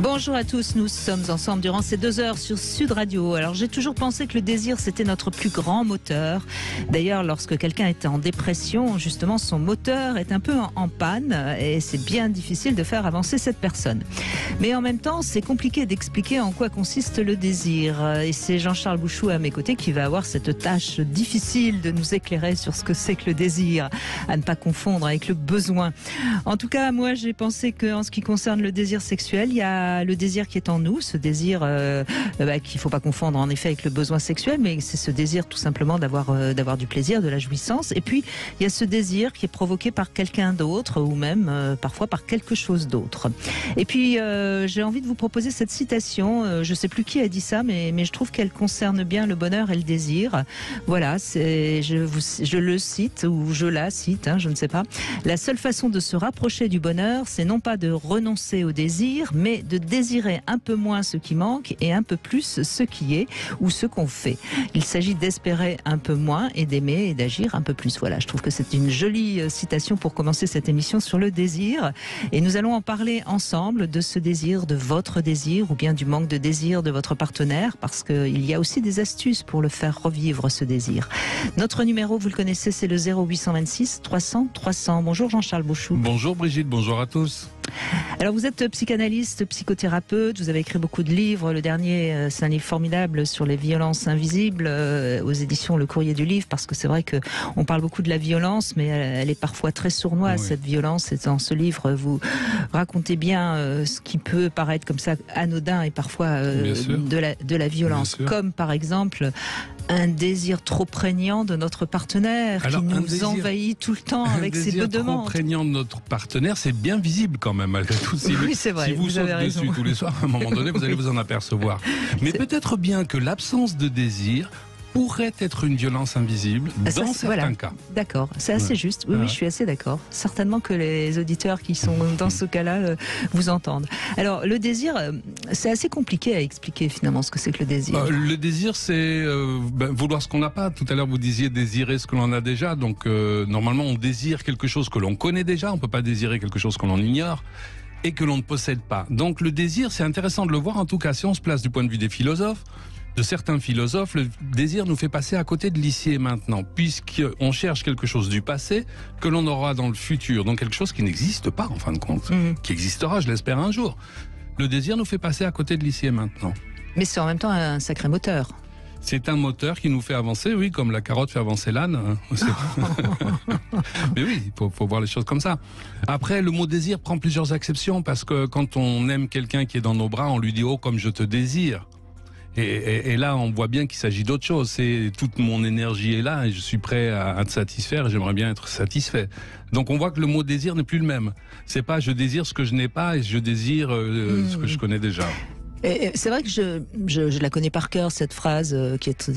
Bonjour à tous, nous sommes ensemble durant ces 2 heures sur Sud Radio. Alors j'ai toujours pensé que le désir c'était notre plus grand moteur. D'ailleurs lorsque quelqu'un est en dépression, justement son moteur est un peu en panne et c'est bien difficile de faire avancer cette personne. Mais en même temps c'est compliqué d'expliquer en quoi consiste le désir. Et c'est Jean-Charles Bouchou à mes côtés qui va avoir cette tâche difficile de nous éclairer sur ce que c'est que le désir, à ne pas confondre avec le besoin. En tout cas moi j'ai pensé qu'en ce qui concerne le désir sexuel, il y a le désir qui est en nous, ce désir qu'il ne faut pas confondre en effet avec le besoin sexuel, mais c'est ce désir tout simplement d'avoir du plaisir, de la jouissance. Et puis il y a ce désir qui est provoqué par quelqu'un d'autre ou même parfois par quelque chose d'autre. Et puis j'ai envie de vous proposer cette citation, je ne sais plus qui a dit ça, mais je trouve qu'elle concerne bien le bonheur et le désir. Voilà, je le cite ou je la cite, je ne sais pas. La seule façon de se rapprocher du bonheur, c'est non pas de renoncer au désir, mais de désirer un peu moins ce qui manque et un peu plus ce qui est ou ce qu'on fait. Il s'agit d'espérer un peu moins et d'aimer et d'agir un peu plus. Voilà, je trouve que c'est une jolie citation pour commencer cette émission sur le désir. Et nous allons en parler ensemble de ce désir, de votre désir ou bien du manque de désir de votre partenaire, parce qu'il y a aussi des astuces pour le faire revivre ce désir. Notre numéro, vous le connaissez, c'est le 0826 300 300. Bonjour Jean-Charles Bouchou. Bonjour Brigitte, bonjour à tous. Alors vous êtes psychanalyste, psychothérapeute, vous avez écrit beaucoup de livres. Le dernier, c'est un livre formidable sur les violences invisibles aux éditions Le Courrier du Livre, parce que c'est vrai qu'on parle beaucoup de la violence, mais elle est parfois très sournoise, oui. Cette violence. Et dans ce livre, vous racontez bien ce qui peut paraître comme ça anodin et parfois de la violence, comme par exemple un désir trop prégnant de notre partenaire. Alors, qui nous envahit tout le temps avec ses deux demandes. Un désir trop prégnant de notre partenaire, c'est bien visible quand même malgré tout. Oui, c'est vrai, si vous sautez dessus tous les soirs, à un moment donné, vous allez vous en apercevoir. Mais peut-être bien que l'absence de désir pourrait être une violence invisible dans certains cas. D'accord, c'est assez juste. Oui, je suis assez d'accord. Certainement que les auditeurs qui sont dans ce cas-là vous entendent. Alors, le désir, c'est assez compliqué à expliquer finalement ce que c'est que le désir. Le désir, c'est vouloir ce qu'on n'a pas. Tout à l'heure, vous disiez désirer ce que l'on a déjà. Donc, normalement, on désire quelque chose que l'on connaît déjà. On ne peut pas désirer quelque chose que l'on ignore et que l'on ne possède pas. Donc, le désir, c'est intéressant de le voir. En tout cas, si on se place du point de vue des philosophes, de certains philosophes, le désir nous fait passer à côté de l'ici et maintenant, puisqu'on cherche quelque chose du passé que l'on aura dans le futur, donc quelque chose qui n'existe pas en fin de compte, qui existera, je l'espère, un jour. Le désir nous fait passer à côté de l'ici et maintenant. Mais c'est en même temps un sacré moteur. C'est un moteur qui nous fait avancer, oui, comme la carotte fait avancer l'âne. Mais oui, il faut voir les choses comme ça. Après, le mot désir prend plusieurs acceptions, parce que quand on aime quelqu'un qui est dans nos bras, on lui dit « Oh, comme je te désire ». Et là, on voit bien qu'il s'agit d'autre chose. C'est toute mon énergie est là et je suis prêt à te satisfaire et j'aimerais bien être satisfait. Donc on voit que le mot désir n'est plus le même. C'est pas je désire ce que je n'ai pas et je désire ce que je connais déjà. Et c'est vrai que je la connais par cœur, cette phrase qui est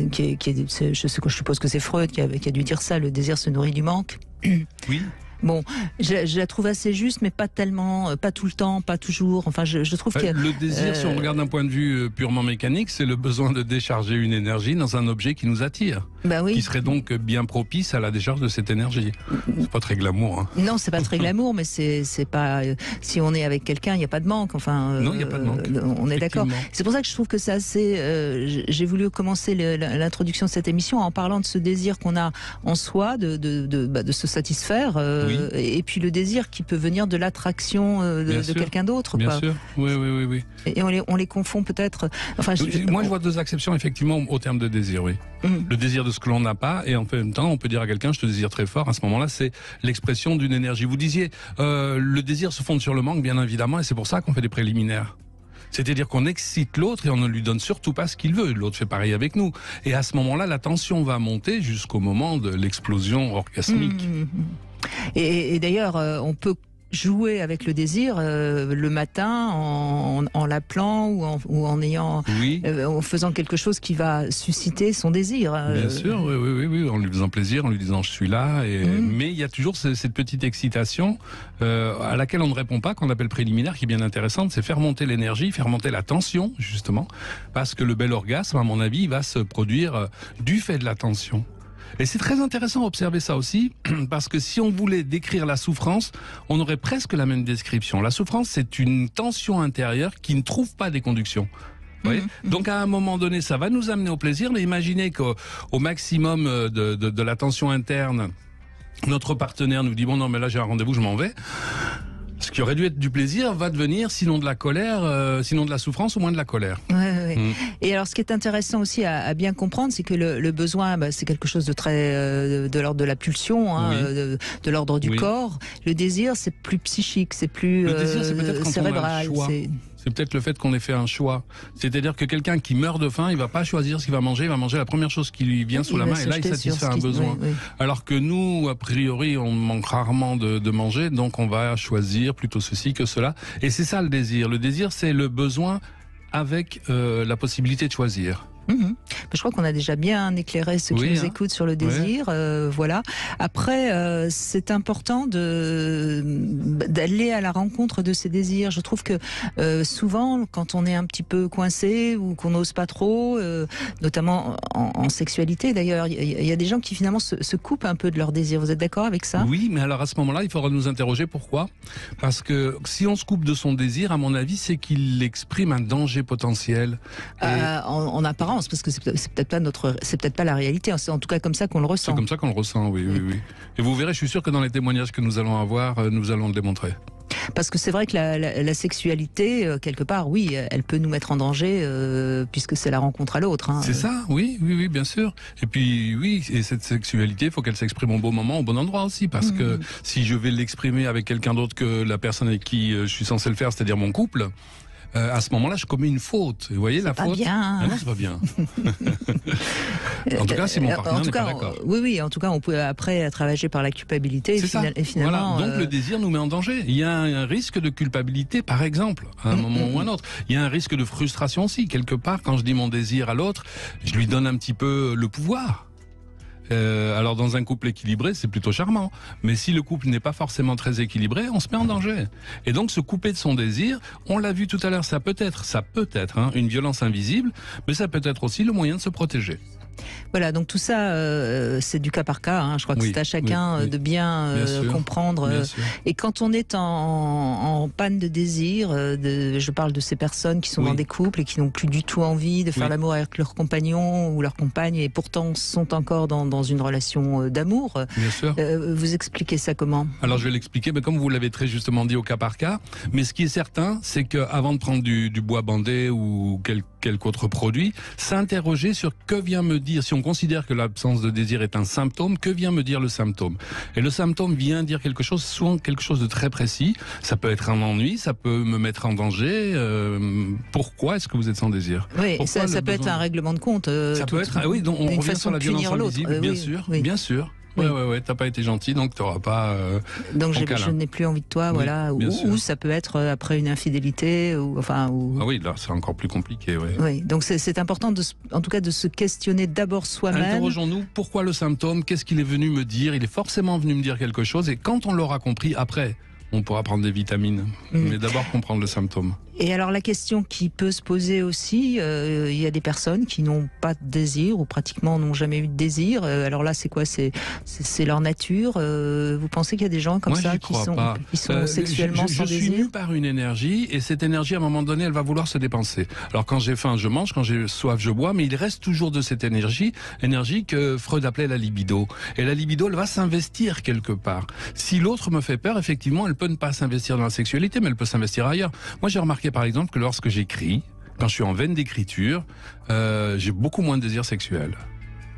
je suppose que c'est Freud qui a dû dire ça, le désir se nourrit du manque. Oui. Bon, je la trouve assez juste, mais pas tellement, pas tout le temps, pas toujours. Enfin, je trouve que le désir, si on regarde d'un point de vue purement mécanique, c'est le besoin de décharger une énergie dans un objet qui nous attire, qui serait donc bien propice à la décharge de cette énergie. C'est pas très glamour. Hein. Non, c'est pas très glamour, mais c'est pas. Si on est avec quelqu'un, il n'y a pas de manque. Enfin, non, il n'y a pas de manque. On est d'accord. C'est pour ça que je trouve que c'est assez. J'ai voulu commencer l'introduction de cette émission en parlant de ce désir qu'on a en soi de se satisfaire. Oui. Et puis le désir qui peut venir de l'attraction de quelqu'un d'autre. Bien sûr, oui. Et on les confond peut-être. Enfin, moi, je vois deux acceptions effectivement au terme de désir, oui. Le désir de ce que l'on n'a pas, et en même temps, on peut dire à quelqu'un, je te désire très fort. À ce moment-là, c'est l'expression d'une énergie. Vous disiez, le désir se fonde sur le manque, bien évidemment, et c'est pour ça qu'on fait des préliminaires. C'est-à-dire qu'on excite l'autre et on ne lui donne surtout pas ce qu'il veut. L'autre fait pareil avec nous. Et à ce moment-là, la tension va monter jusqu'au moment de l'explosion orgasmique. Et d'ailleurs, on peut jouer avec le désir le matin en l'appelant ou en ayant en faisant quelque chose qui va susciter son désir. Bien sûr, oui, en lui faisant plaisir, en lui disant je suis là. Mais il y a toujours cette petite excitation à laquelle on ne répond pas, qu'on appelle préliminaire, qui est bien intéressante, c'est faire monter l'énergie, faire monter la tension justement, parce que le bel orgasme, à mon avis, va se produire du fait de la tension. Et c'est très intéressant d'observer ça aussi, parce que si on voulait décrire la souffrance, on aurait presque la même description. La souffrance, c'est une tension intérieure qui ne trouve pas des conductions. Oui. Donc à un moment donné, ça va nous amener au plaisir, mais imaginez qu'au maximum de la tension interne, notre partenaire nous dit bon non mais là j'ai un rendez-vous, je m'en vais. Ce qui aurait dû être du plaisir va devenir sinon de la colère, sinon de la souffrance, au moins de la colère. Ouais. Et alors ce qui est intéressant aussi à bien comprendre, c'est que le besoin, c'est quelque chose de très de l'ordre de la pulsion, hein, de l'ordre du corps. Le désir, c'est plus psychique, c'est plus le désir, c'est peut-être quand cérébral. On a le choix. C'est peut-être le fait qu'on ait fait un choix. C'est-à-dire que quelqu'un qui meurt de faim, il va pas choisir ce qu'il va manger, il va manger la première chose qui lui vient sous la main et là il satisfait un besoin. Alors que nous, a priori, on manque rarement de manger, donc on va choisir plutôt ceci que cela. Et c'est ça le désir. Le désir, c'est le besoin avec la possibilité de choisir. Je crois qu'on a déjà bien éclairé ceux qui nous écoutent sur le désir. Voilà. Après, c'est important d'aller à la rencontre de ces désirs. Je trouve que souvent, quand on est un petit peu coincé ou qu'on n'ose pas trop, notamment en sexualité d'ailleurs, il y a des gens qui finalement se coupent un peu de leur désir. Vous êtes d'accord avec ça? Oui, mais alors à ce moment-là, il faudra nous interroger pourquoi. Parce que si on se coupe de son désir, à mon avis, c'est qu'il exprime un danger potentiel. En apparence. Parce que c'est peut-être pas la réalité. C'est en tout cas comme ça qu'on le ressent. C'est comme ça qu'on le ressent, oui. Et vous verrez, je suis sûr que dans les témoignages que nous allons avoir, nous allons le démontrer. Parce que c'est vrai que la sexualité, quelque part, oui, elle peut nous mettre en danger, puisque c'est la rencontre à l'autre. Hein. C'est ça, oui, bien sûr. Et puis, oui, et cette sexualité, il faut qu'elle s'exprime au bon moment, au bon endroit aussi. Parce que si je vais l'exprimer avec quelqu'un d'autre que la personne avec qui je suis censé le faire, c'est-à-dire mon couple, à ce moment-là, je commets une faute. Vous voyez la faute? C'est pas bien. Ah non, c'est pas bien. En tout cas, si mon partenaire n'est pas d'accord. Oui, en tout cas, on peut après être ravagé par la culpabilité. Et finalement, voilà. Donc le désir nous met en danger. Il y a un risque de culpabilité, par exemple, à un moment ou à un autre. Il y a un risque de frustration aussi. Quelque part, quand je dis mon désir à l'autre, je lui donne un petit peu le pouvoir. Alors dans un couple équilibré, c'est plutôt charmant. Mais si le couple n'est pas forcément très équilibré, on se met en danger. Et donc se couper de son désir, on l'a vu tout à l'heure, ça peut être une violence invisible, mais ça peut être aussi le moyen de se protéger. Voilà, donc tout ça, c'est du cas par cas. Hein. Je crois que c'est à chacun de bien comprendre. Et quand on est en panne de désir, je parle de ces personnes qui sont dans des couples et qui n'ont plus du tout envie de faire l'amour avec leur compagnon ou leur compagne et pourtant sont encore dans une relation d'amour. Bien sûr. Vous expliquez ça comment? Alors je vais l'expliquer, mais comme vous l'avez très justement dit, au cas par cas. Mais ce qui est certain, c'est qu'avant de prendre du bois bandé ou quelque autre produit, s'interroger sur que vient me dire, si on considère que l'absence de désir est un symptôme, que vient me dire le symptôme? Et le symptôme vient dire quelque chose, souvent quelque chose de très précis. Ça peut être un ennui, ça peut me mettre en danger. Pourquoi est-ce que vous êtes sans désir? Oui, ça peut être un règlement de compte. Ça peut être, oui, donc on revient sur la violence invisible, bien sûr. Ouais, t'as pas été gentil, donc t'auras pas. Donc je n'ai plus envie de toi, voilà. Ou ça peut être après une infidélité, Ah oui, là c'est encore plus compliqué, Oui, donc c'est important en tout cas de se questionner d'abord soi-même. Interrogeons-nous, pourquoi le symptôme? Qu'est-ce qu'il est venu me dire? Il est forcément venu me dire quelque chose, et quand on l'aura compris, après, on pourra prendre des vitamines. Mais d'abord comprendre le symptôme. Et alors la question qui peut se poser aussi, il y a des personnes qui n'ont pas de désir ou pratiquement n'ont jamais eu de désir. Alors là, c'est quoi? C'est leur nature. Vous pensez qu'il y a des gens comme ça qui sont sexuellement sans désir? Je suis mu par une énergie et cette énergie, à un moment donné, elle va vouloir se dépenser. Alors quand j'ai faim, je mange. Quand j'ai soif, je bois. Mais il reste toujours de cette énergie que Freud appelait la libido. Et la libido, elle va s'investir quelque part. Si l'autre me fait peur, effectivement, elle peut ne pas s'investir dans la sexualité, mais elle peut s'investir ailleurs. Moi, j'ai remarqué par exemple que lorsque j'écris, quand je suis en veine d'écriture, j'ai beaucoup moins de désir sexuel.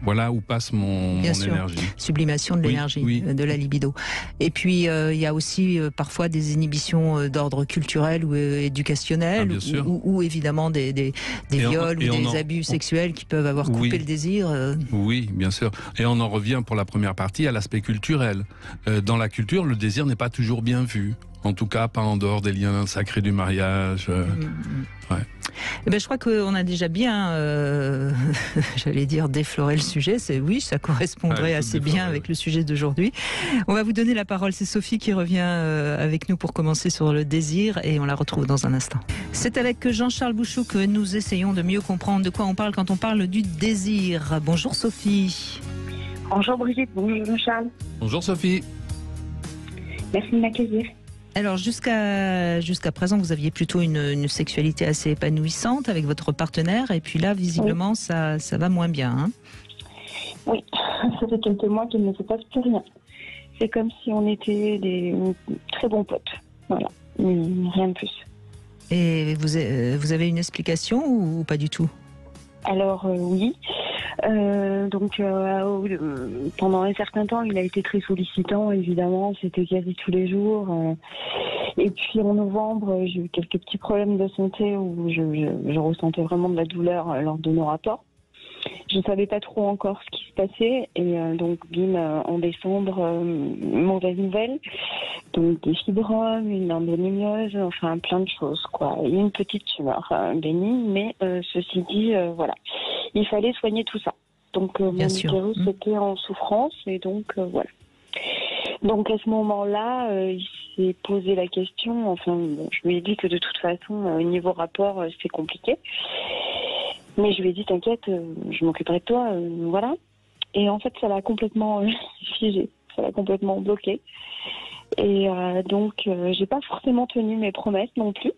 Voilà où passe mon énergie. Sublimation de l'énergie, de la libido. Et puis, il y a aussi parfois des inhibitions d'ordre culturel ou éducationnel, ou évidemment des viols ou des abus sexuels qui peuvent avoir coupé le désir. Oui, bien sûr. Et on en revient pour la première partie à l'aspect culturel. Dans la culture, le désir n'est pas toujours bien vu. En tout cas, pas en dehors des liens sacrés du mariage. Eh ben, je crois qu'on a déjà bien, j'allais dire, défloré le sujet. Ça correspondrait assez bien avec le sujet d'aujourd'hui. On va vous donner la parole. C'est Sophie qui revient avec nous pour commencer sur le désir et on la retrouve dans un instant. C'est avec Jean-Charles Bouchot que nous essayons de mieux comprendre de quoi on parle quand on parle du désir. Bonjour Sophie. Bonjour Brigitte, bonjour Charles. Bonjour Sophie. Merci de m'accueillir. Alors jusqu'à présent, vous aviez plutôt une sexualité assez épanouissante avec votre partenaire, et puis là, visiblement, ça va moins bien. Hein. Oui, ça fait quelques mois qu'il ne se passe plus rien. C'est comme si on était des très bons potes. Voilà, rien de plus. Et vous avez une explication ou pas du tout? Alors oui, pendant un certain temps, il a été très sollicitant, évidemment, c'était quasi tous les jours. Et puis en novembre, j'ai eu quelques petits problèmes de santé où je ressentais vraiment de la douleur lors de nos rapports. Je ne savais pas trop encore ce qui se passait et donc bim, en décembre, mauvaise nouvelle. Donc des fibromes, une endométriose, enfin plein de choses quoi. Et une petite tumeur bénigne, mais ceci dit, voilà, il fallait soigner tout ça. Donc mon utérus était en souffrance et donc voilà. Donc à ce moment-là, il s'est posé la question. Enfin, bon, je lui ai dit que de toute façon, au niveau rapport, c'est compliqué. Mais je lui ai dit, t'inquiète, je m'occuperai de toi, voilà. Et en fait, ça l'a complètement figé, ça l'a complètement bloqué. Et donc, j'ai pas forcément tenu mes promesses non plus.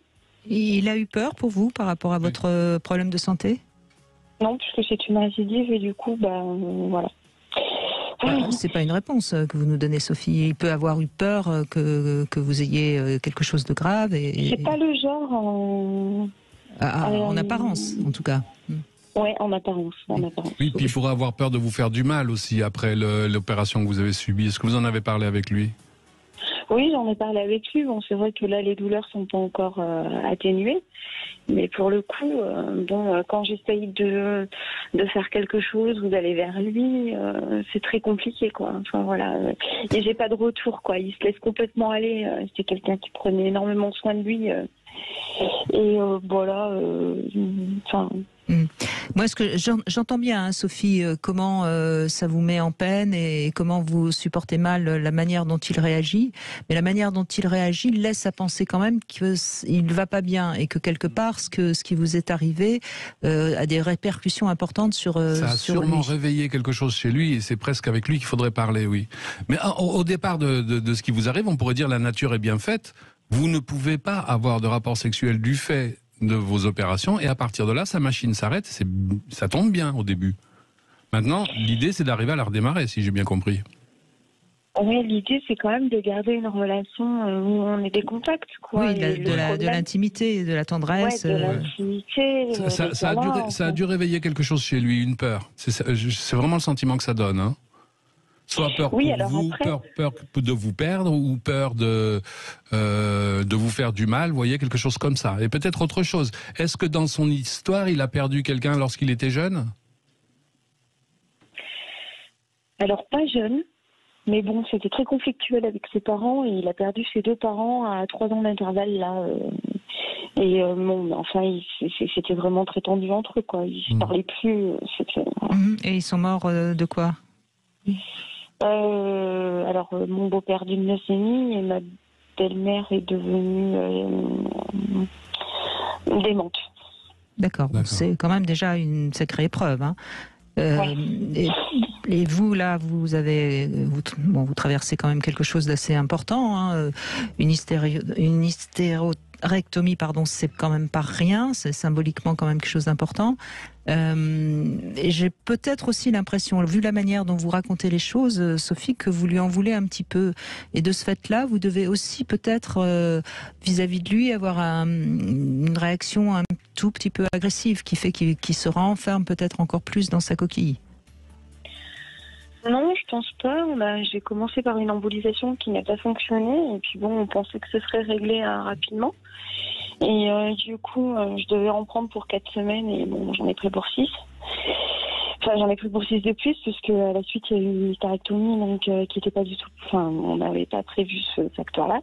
Il a eu peur pour vous par rapport à votre problème de santé? Non, puisque c'est une récidive et du coup, voilà. C'est pas une réponse que vous nous donnez, Sophie. Il peut avoir eu peur que vous ayez quelque chose de grave. C'est pas le genre en apparence, en tout cas. Oui, en apparence. Oui, puis il pourrait avoir peur de vous faire du mal aussi après l'opération que vous avez subie. Est-ce que vous en avez parlé avec lui? Oui, j'en ai parlé avec lui. Bon, c'est vrai que là, les douleurs sont pas encore atténuées. Mais pour le coup, quand j'essaye de faire quelque chose ou d'aller vers lui, c'est très compliqué, quoi. Enfin, voilà. Et j'ai pas de retour, quoi. Il se laisse complètement aller. C'était quelqu'un qui prenait énormément soin de lui. Et voilà. Enfin... Moi, ce que j'entends bien, hein, Sophie, comment ça vous met en peine et comment vous supportez mal la manière dont il réagit. Mais la manière dont il réagit laisse à penser quand même qu'il ne va pas bien et que quelque part, ce qui vous est arrivé a des répercussions importantes sur ça a sur sûrement lui. réveillé quelque chose chez lui et c'est presque avec lui qu'il faudrait parler, oui. Mais au départ de ce qui vous arrive, on pourrait dire la nature est bien faite. Vous ne pouvez pas avoir de rapport sexuel du fait de vos opérations et à partir de là, sa machine s'arrête. Ça tombe bien au début. Maintenant, l'idée, c'est d'arriver à la redémarrer, si j'ai bien compris. Oui, l'idée, c'est quand même de garder une relation où on est des contacts, quoi. Oui, de l'intimité, de la tendresse. Ouais, de l'intimité. Ça a dû réveiller quelque chose chez lui, une peur. C'est vraiment le sentiment que ça donne, hein. Soit peur pour vous, peur de vous perdre ou peur de vous faire du mal, vous voyez, quelque chose comme ça. Et peut-être autre chose. Est-ce que dans son histoire, il a perdu quelqu'un lorsqu'il était jeune? Alors, pas jeune, mais bon, c'était très conflictuel avec ses parents et il a perdu ses deux parents à 3 ans d'intervalle, là. C'était vraiment très tendu entre eux, quoi. Ils ne se parlaient plus. Et ils sont morts de quoi? Alors, mon beau-père d'une leucémie et ma belle-mère est devenue démente. D'accord. C'est quand même déjà une sacrée épreuve. Hein. Et vous, là, vous traversez quand même quelque chose d'assez important. Hein. Une hystérectomie, c'est quand même pas rien. C'est symboliquement quand même quelque chose d'important. Et j'ai peut-être aussi l'impression, vu la manière dont vous racontez les choses, Sophie, que vous lui en voulez un petit peu. Et de ce fait-là, vous devez aussi peut-être, vis-à-vis de lui, avoir une réaction un tout petit peu agressive qui fait qu'il se renferme peut-être encore plus dans sa coquille. Non, je pense pas. J'ai commencé par une embolisation qui n'a pas fonctionné. Et puis bon, on pensait que ce serait réglé rapidement. Et du coup, je devais en prendre pour 4 semaines et bon, j'en ai pris pour 6. Enfin, j'en ai pris pour 6 de plus puisque à la suite, il y a eu une hystérectomie donc, qui n'était pas du tout... Enfin, on n'avait pas prévu ce facteur-là.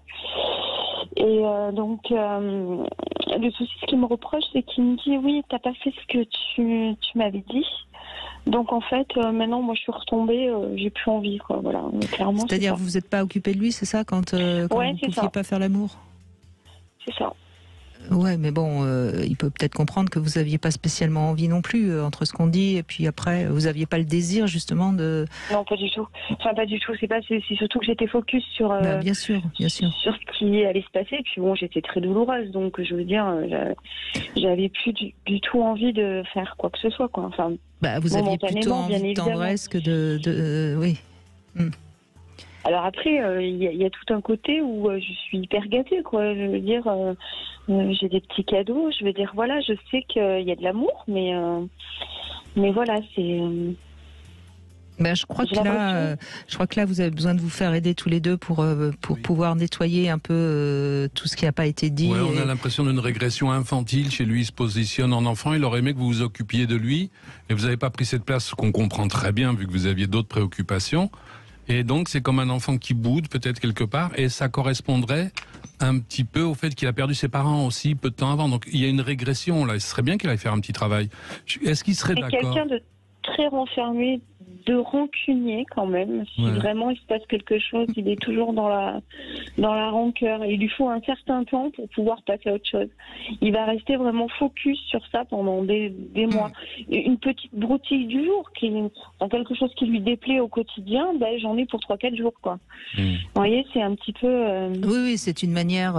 Et donc, le souci, ce qu'il me reproche, c'est qu'il me dit « Oui, t'as pas fait ce que tu m'avais dit. » Donc en fait, maintenant, moi, je suis retombée, j'ai plus envie, quoi. Voilà, clairement. C'est-à-dire, vous n'êtes pas occupé de lui, c'est ça, quand vous ne pouviez pas faire l'amour? C'est ça. Ouais, mais bon, il peut peut-être comprendre que vous n'aviez pas spécialement envie non plus, entre ce qu'on dit, et puis après, vous n'aviez pas le désir, justement, de... Non, pas du tout. Enfin, pas du tout. C'est surtout que j'étais focus sur, Bien sûr, bien sûr. sur ce qui allait se passer. Et puis bon, j'étais très douloureuse, donc je veux dire, j'avais plus du tout envie de faire quoi que ce soit, quoi. Enfin, Vous aviez plutôt envie de tendresse que de oui. Alors après, il y a tout un côté où je suis hyper gâtée, quoi. Je veux dire, j'ai des petits cadeaux. Je veux dire, voilà, je sais qu'il y a de l'amour, mais voilà, c'est... je crois que là, vous avez besoin de vous faire aider tous les deux pour pouvoir nettoyer un peu tout ce qui n'a pas été dit. Ouais, on a l'impression d'une régression infantile. Chez lui, il se positionne en enfant. Il aurait aimé que vous vous occupiez de lui. Et vous n'avez pas pris cette place, ce qu'on comprend très bien, vu que vous aviez d'autres préoccupations. Et donc, c'est comme un enfant qui boude, peut-être quelque part. Et ça correspondrait un petit peu au fait qu'il a perdu ses parents aussi peu de temps avant. Donc, il y a une régression, là. Ce serait bien qu'il aille faire un petit travail. Est-ce qu'il serait d'accord? C'est quelqu'un de très renfermé, de rancunier quand même. Si vraiment il se passe quelque chose, il est toujours dans la rancœur. Et il lui faut un certain temps pour pouvoir passer à autre chose. Il va rester vraiment focus sur ça pendant des mois. Une petite broutille du jour, quelque chose qui lui déplaît au quotidien, j'en ai pour 3-4 jours, quoi. Vous voyez, c'est un petit peu... Oui, c'est une manière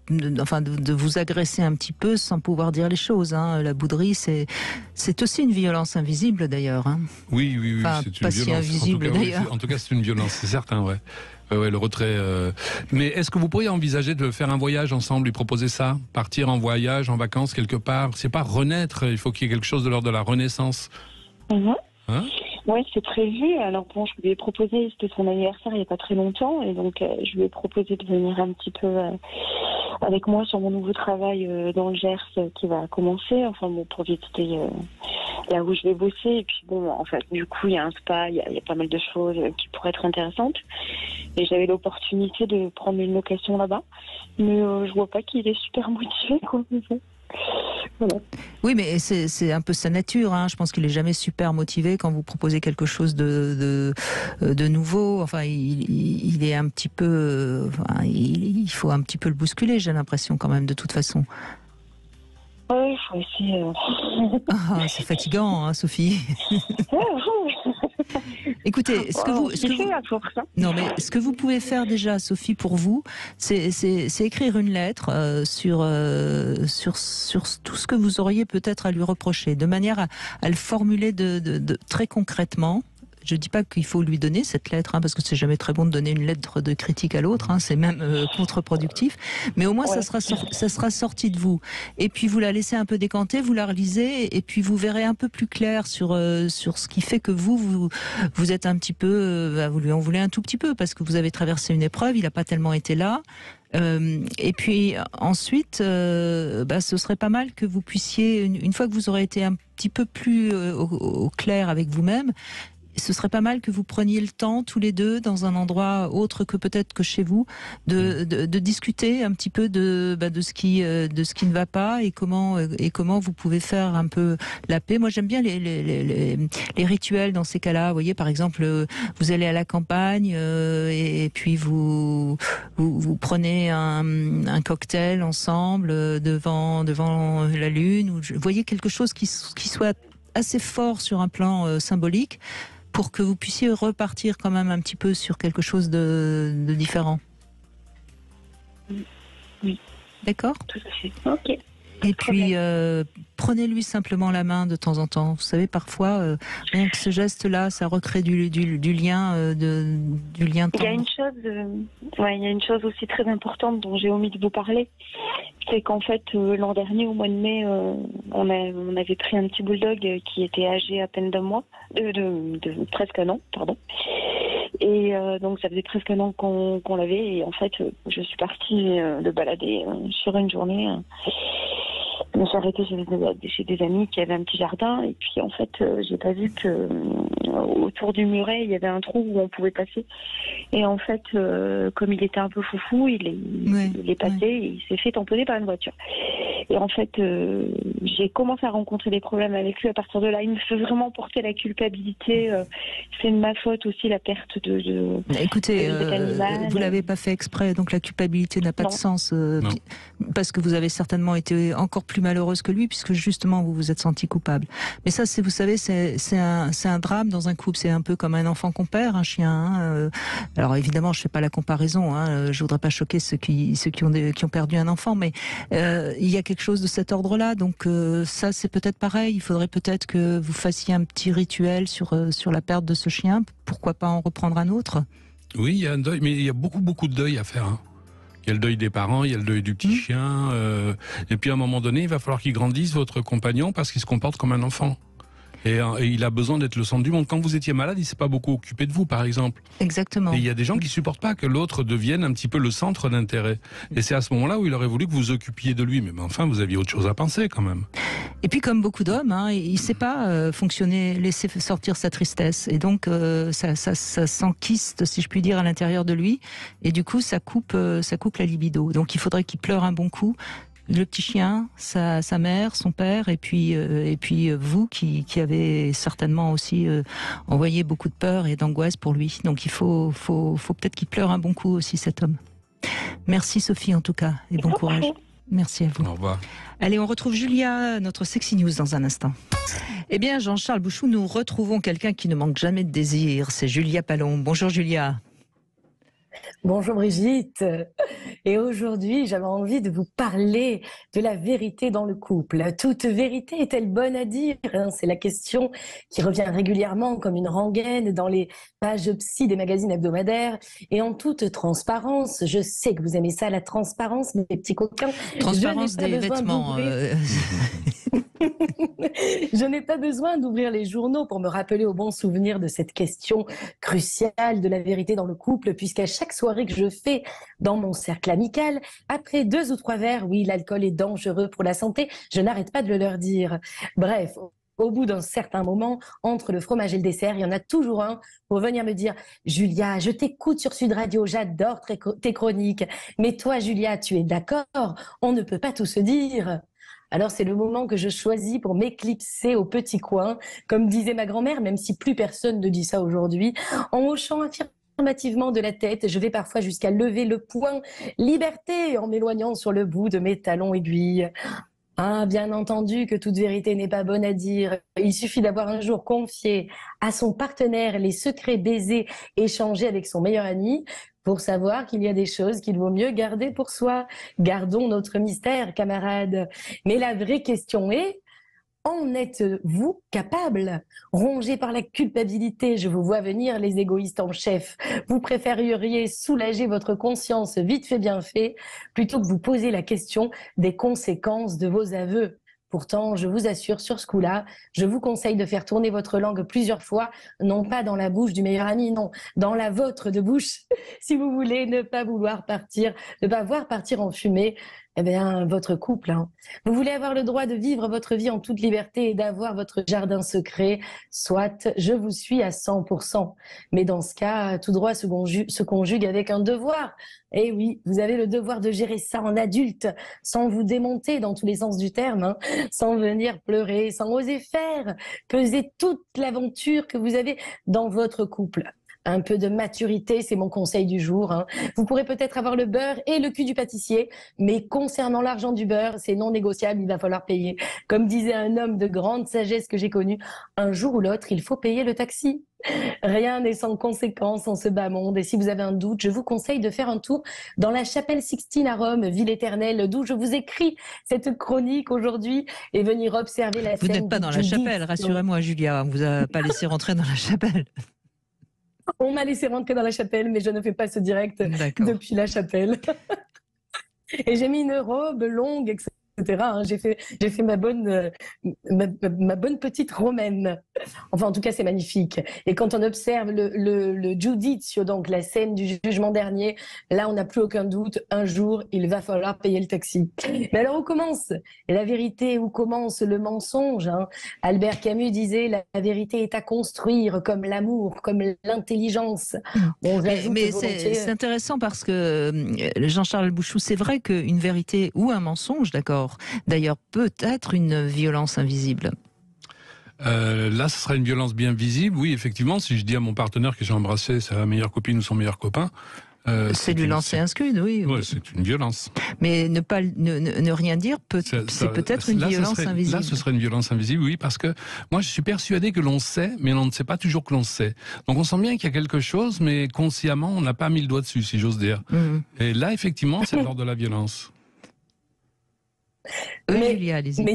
de vous agresser un petit peu sans pouvoir dire les choses. La bouderie, c'est aussi une violence invisible d'ailleurs. Oui, enfin, c'est une pas violence. Si invisible d'ailleurs. En tout cas, c'est une violence, c'est certain, ouais. Le retrait. Mais est-ce que vous pourriez envisager de faire un voyage ensemble, lui proposer ça, partir en voyage, en vacances quelque part? C'est pas renaître, il faut qu'il y ait quelque chose de l'ordre de la renaissance. Oui, c'est prévu. Alors bon, je lui ai proposé, c'était son anniversaire il n'y a pas très longtemps, et donc je lui ai proposé de venir un petit peu avec moi sur mon nouveau travail dans le Gers qui va commencer, pour visiter là où je vais bosser. Et puis bon, en fait, du coup, il y a un spa, il y a pas mal de choses qui pourraient être intéressantes. Et j'avais l'opportunité de prendre une location là-bas, mais je vois pas qu'il est super motivé, quoi. Voilà. Oui, mais c'est un peu sa nature. Je pense qu'il est jamais super motivé quand vous proposez quelque chose de nouveau. Enfin, il est un petit peu. Il faut un petit peu le bousculer. J'ai l'impression quand même, de toute façon. Oui, il faut essayer. C'est fatigant, Sophie. Écoutez, ce que vous pouvez faire déjà, Sophie, pour vous, c'est écrire une lettre sur tout ce que vous auriez peut-être à lui reprocher, de manière à le formuler de très concrètement. Je ne dis pas qu'il faut lui donner cette lettre, parce que c'est jamais très bon de donner une lettre de critique à l'autre, c'est même contre-productif. Mais au moins, ça sera sorti de vous. Et puis, vous la laissez un peu décanter, vous la relisez, et puis vous verrez un peu plus clair sur ce qui fait que vous êtes un petit peu... vous lui en voulez un tout petit peu, parce que vous avez traversé une épreuve, il n'a pas tellement été là. Et puis ensuite, ce serait pas mal que vous puissiez, une fois que vous aurez été un petit peu plus au clair avec vous-même, ce serait pas mal que vous preniez le temps tous les deux dans un endroit autre que peut-être que chez vous de discuter un petit peu de ce qui ne va pas et comment vous pouvez faire un peu la paix. Moi, j'aime bien les rituels dans ces cas-là. Vous voyez, par exemple, vous allez à la campagne et puis vous prenez un cocktail ensemble devant la lune. Vous voyez, quelque chose qui soit assez fort sur un plan symbolique, pour que vous puissiez repartir quand même un petit peu sur quelque chose de différent. Oui. D'accord ? Tout à fait. Ok. Et puis, prenez-lui simplement la main de temps en temps. Vous savez, parfois, rien que ce geste-là, ça recrée du lien, du lien tendre. Il y a une chose aussi très importante dont j'ai omis de vous parler. C'est qu'en fait, l'an dernier, au mois de mai, on avait pris un petit bulldog qui était âgé à peine d'un mois, de presque un an, pardon. Et donc, ça faisait presque un an qu'on l'avait. Et en fait, je suis partie le balader sur une journée. Je me suis arrêtée chez des amis qui avaient un petit jardin. Et puis, en fait, j'ai pas vu que autour du muret, il y avait un trou où on pouvait passer. Et en fait, comme il était un peu foufou, il est passé et il s'est fait tamponner par une voiture. Et en fait, j'ai commencé à rencontrer des problèmes avec lui à partir de là. Il me fait vraiment porter la culpabilité. C'est de ma faute aussi, la perte de Écoutez, cet animal. vous l'avez pas fait exprès, donc la culpabilité n'a pas Non. de sens, Non. parce que vous avez certainement été encore plus malheureuse que lui, puisque justement vous vous êtes sentie coupable. Mais ça, vous savez, c'est un drame dans un couple. C'est un peu comme un enfant qu'on perd, un chien. Hein. Alors évidemment, je fais pas la comparaison. Hein. Je voudrais pas choquer ceux qui ont perdu un enfant, mais il y a quelque chose de cet ordre-là. Donc ça, c'est peut-être pareil. Il faudrait peut-être que vous fassiez un petit rituel sur la perte de ce chien. Pourquoi pas en reprendre un autre? Oui, il y a un deuil, mais il y a beaucoup de deuil à faire. Hein. Il y a le deuil des parents, il y a le deuil du petit chien. Et puis à un moment donné, il va falloir qu'il grandisse, votre compagnon, parce qu'il se comporte comme un enfant. Et il a besoin d'être le centre du monde. Quand vous étiez malade, il s'est pas beaucoup occupé de vous, par exemple. Exactement. Et il y a des gens qui supportent pas que l'autre devienne un petit peu le centre d'intérêt. Et c'est à ce moment-là où il aurait voulu que vous vous occupiez de lui. Mais enfin, vous aviez autre chose à penser quand même. Et puis comme beaucoup d'hommes, hein, il sait pas fonctionner, laisser sortir sa tristesse. Et donc ça s'enquiste, si je puis dire, à l'intérieur de lui. Et du coup, ça coupe la libido. Donc il faudrait qu'il pleure un bon coup. Le petit chien, sa mère, son père, et puis vous qui avez certainement aussi envoyé beaucoup de peur et d'angoisse pour lui. Donc il faut peut-être qu'il pleure un bon coup aussi, cet homme. Merci Sophie en tout cas, et bon courage. Merci à vous. Au revoir. Allez, on retrouve Julia, notre Sexy News, dans un instant. Eh bien, Jean-Charles Bouchou, nous retrouvons quelqu'un qui ne manque jamais de désir. C'est Julia Palon. Bonjour Julia. Bonjour Brigitte. Et aujourd'hui, j'avais envie de vous parler de la vérité dans le couple. Toute vérité est-elle bonne à dire? C'est la question qui revient régulièrement comme une rengaine dans les pages psy des magazines hebdomadaires. Et en toute transparence, je sais que vous aimez ça, la transparence, mes petits coquins. Transparence des vêtements. Je n'ai pas besoin d'ouvrir les journaux pour me rappeler au bon souvenir de cette question cruciale de la vérité dans le couple, puisqu'à chaque soirée que je fais dans mon cercle amical, après 2 ou 3 verres, oui, l'alcool est dangereux pour la santé, je n'arrête pas de le leur dire. Bref, au bout d'un certain moment, entre le fromage et le dessert, il y en a toujours un pour venir me dire « Julia, je t'écoute sur Sud Radio, j'adore tes chroniques. Mais toi, Julia, tu es d'accord? On ne peut pas tout se dire. » Alors c'est le moment que je choisis pour m'éclipser au petit coin, comme disait ma grand-mère, même si plus personne ne dit ça aujourd'hui, en hochant affirmativement de la tête. Je vais parfois jusqu'à lever le poing « Liberté » en m'éloignant sur le bout de mes talons aiguilles. Ah, bien entendu que toute vérité n'est pas bonne à dire. Il suffit d'avoir un jour confié à son partenaire les secrets baisers échangés avec son meilleur ami pour savoir qu'il y a des choses qu'il vaut mieux garder pour soi. Gardons notre mystère, camarades. Mais la vraie question est, en êtes-vous capable? Rongé par la culpabilité, je vous vois venir, les égoïstes en chef. Vous préféreriez soulager votre conscience vite fait bien fait, plutôt que vous poser la question des conséquences de vos aveux. Pourtant, je vous assure, sur ce coup-là, je vous conseille de faire tourner votre langue plusieurs fois, non pas dans la bouche du meilleur ami, non, dans la vôtre de bouche. Si vous voulez ne pas voir partir en fumée, eh bien, votre couple. Hein. Vous voulez avoir le droit de vivre votre vie en toute liberté et d'avoir votre jardin secret, soit je vous suis à 100%. Mais dans ce cas, tout droit se conjugue avec un devoir. Et oui, vous avez le devoir de gérer ça en adulte, sans vous démonter dans tous les sens du terme, hein, sans venir pleurer, sans oser faire, peser toute l'aventure que vous avez dans votre couple. Un peu de maturité, c'est mon conseil du jour. Hein. Vous pourrez peut-être avoir le beurre et le cul du pâtissier, mais concernant l'argent du beurre, c'est non négociable, il va falloir payer. Comme disait un homme de grande sagesse que j'ai connu, un jour ou l'autre, il faut payer le taxi. Rien n'est sans conséquence en ce bas monde. Et si vous avez un doute, je vous conseille de faire un tour dans la chapelle Sixtine à Rome, ville éternelle, d'où je vous écris cette chronique aujourd'hui, et venir observer la scène. Vous n'êtes pas dans la chapelle, rassurez-moi Julia, on ne vous a pas laissé rentrer dans la chapelle. On m'a laissé rentrer dans la chapelle, mais je ne fais pas ce direct depuis la chapelle. Et j'ai mis une robe longue, etc. Hein. J'ai fait ma bonne petite romaine. Enfin, en tout cas, c'est magnifique. Et quand on observe le giudizio, donc la scène du jugement dernier, là, on n'a plus aucun doute. Un jour, il va falloir payer le taxi. Mais alors, où commence la vérité? Où commence le mensonge, hein? Albert Camus disait, la vérité est à construire, comme l'amour, comme l'intelligence. Mais c'est intéressant parce que Jean-Charles Bouchou, c'est vrai qu'une vérité ou un mensonge, d'accord, genre. D'ailleurs, peut-être une violence invisible. Là, ce sera une violence bien visible. Oui, effectivement, si je dis à mon partenaire que j'ai embrassé sa meilleure copine ou son meilleur copain, c'est lui lancer un scud, oui. Ouais, c'est une violence. Mais ne rien dire, c'est peut-être une violence invisible. Là, ce serait une violence invisible, oui, parce que moi, je suis persuadé que l'on sait, mais on ne sait pas toujours que l'on sait. Donc, on sent bien qu'il y a quelque chose, mais consciemment, on n'a pas mis le doigt dessus, si j'ose dire. Et là, effectivement, c'est l'ordre de la violence. Mais il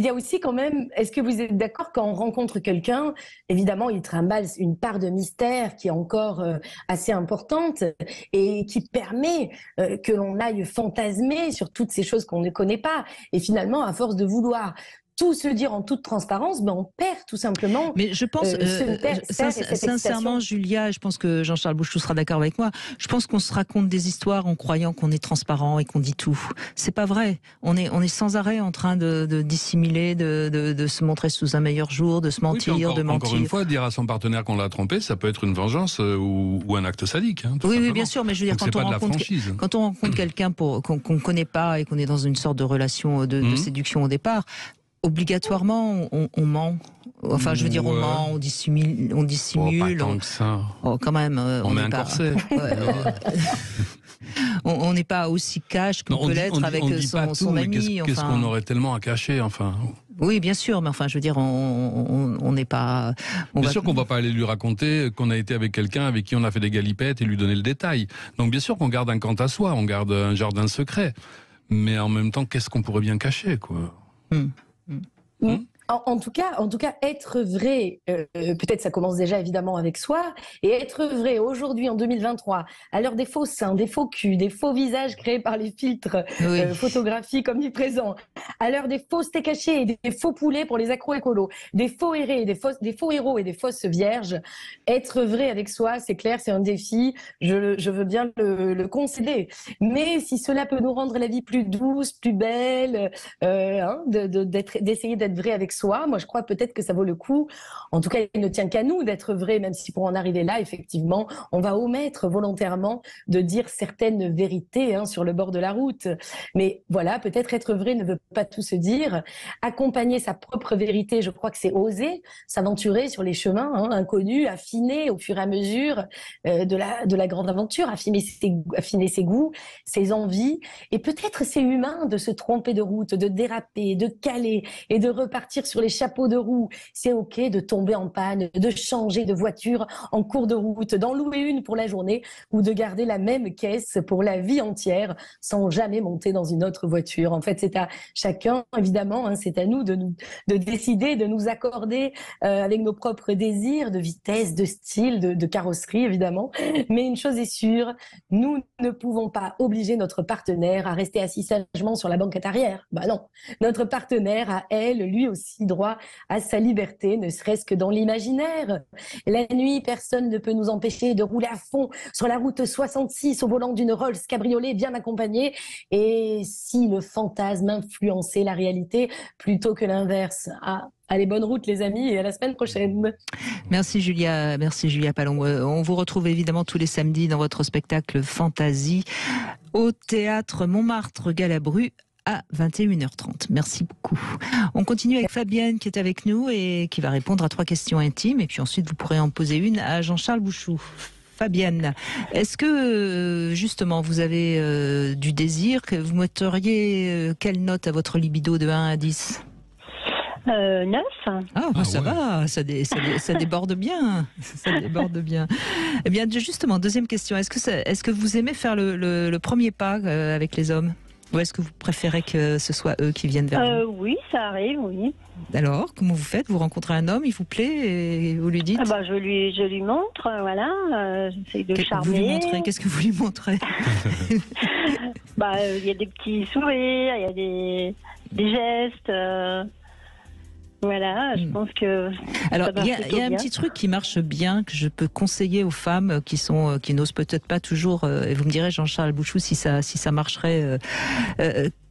y a aussi quand même, est-ce que vous êtes d'accord quand on rencontre quelqu'un, évidemment il trimballe une part de mystère qui est encore assez importante et qui permet que l'on aille fantasmer sur toutes ces choses qu'on ne connaît pas. Et finalement, à force de vouloir tout se dire en toute transparence, on perd tout simplement. Mais je pense, sincèrement, Julia, je pense que Jean-Charles Bouchou sera d'accord avec moi, je pense qu'on se raconte des histoires en croyant qu'on est transparent et qu'on dit tout. C'est pas vrai. On est sans arrêt en train de dissimuler, de se montrer sous un meilleur jour, de se mentir, de mentir. Encore une fois, dire à son partenaire qu'on l'a trompé, ça peut être une vengeance ou un acte sadique. Hein, oui, bien sûr, mais je veux dire, quand on rencontre quelqu'un qu'on ne connaît pas et qu'on est dans une sorte de relation de séduction au départ, obligatoirement, on ment. Enfin, je veux dire, on ment, on dissimule. Pas tant que ça. Quand même. On met un corset. On n'est pas aussi cash qu'on peut l'être avec son ami. Qu'est-ce qu'on aurait tellement à cacher, enfin. Oui, bien sûr, mais enfin, je veux dire, on n'est pas. Bien sûr qu'on ne va pas aller lui raconter qu'on a été avec quelqu'un avec qui on a fait des galipettes et lui donner le détail. Donc, bien sûr qu'on garde un quant à soi, on garde un jardin secret. Mais en même temps, qu'est-ce qu'on pourrait bien cacher, quoi. En tout cas, être vrai, peut-être ça commence déjà évidemment avec soi, et être vrai aujourd'hui en 2023, à l'heure des faux seins, des faux culs, des faux visages créés par les filtres photographiques comme du présent, à l'heure des faux steaks hachés et des faux poulets pour les accro-écolos, des faux héros et des fausses vierges, être vrai avec soi, c'est clair, c'est un défi, je veux bien le concéder. Mais si cela peut nous rendre la vie plus douce, plus belle, d'essayer d'être vrai avec soi, moi je crois peut-être que ça vaut le coup. En tout cas, il ne tient qu'à nous d'être vrai, même si pour en arriver là, effectivement, on va omettre volontairement de dire certaines vérités sur le bord de la route. Mais voilà, peut-être être vrai ne veut pas tout se dire. Accompagner sa propre vérité, je crois que c'est oser s'aventurer sur les chemins inconnus, affiner au fur et à mesure de la grande aventure, affiner ses goûts, ses envies. Et peut-être c'est humain de se tromper de route, de déraper, de caler et de repartir sur les chapeaux de roue. C'est ok de tomber en panne, de changer de voiture en cours de route, d'en louer une pour la journée ou de garder la même caisse pour la vie entière sans jamais monter dans une autre voiture. En fait, c'est à chacun, évidemment, c'est à nous de décider, de nous accorder avec nos propres désirs de vitesse, de style, de carrosserie, évidemment. Mais une chose est sûre, nous ne pouvons pas obliger notre partenaire à rester assis sagement sur la banquette arrière. Bah non, notre partenaire a, lui aussi, droit à sa liberté, ne serait-ce que dans l'imaginaire. La nuit, personne ne peut nous empêcher de rouler à fond sur la route 66 au volant d'une Rolls cabriolet bien accompagnée. Et si le fantasme influençait la réalité plutôt que l'inverse? Allez, bonne route les amis et à la semaine prochaine. Merci Julia Palon. On vous retrouve évidemment tous les samedis dans votre spectacle Fantasy au Théâtre Montmartre-Galabru à 21h30. Merci beaucoup. On continue avec Fabienne qui est avec nous et qui va répondre à 3 questions intimes et puis ensuite vous pourrez en poser une à Jean-Charles Bouchou. Fabienne, est-ce que justement vous avez du désir, que vous metteriez quelle note à votre libido de 1 à 10 ? 9. Ça va, ça déborde bien. Ça déborde bien. Eh bien, justement, deuxième question. Est-ce que vous aimez faire le premier pas avec les hommes ? Ou est-ce que vous préférez que ce soit eux qui viennent vers vous ? Oui, ça arrive, oui. Alors, comment vous faites ? Vous rencontrez un homme, il vous plaît et vous lui dites ? Je lui montre, voilà. J'essaie de charmer. Vous lui montrez ? Qu'est-ce que vous lui montrez ? Il y a des petits sourires, il y a des gestes. Voilà, je pense que... Alors, il y a un petit truc qui marche bien, que je peux conseiller aux femmes qui n'osent peut-être pas toujours, et vous me direz, Jean-Charles Bouchou, si ça marcherait,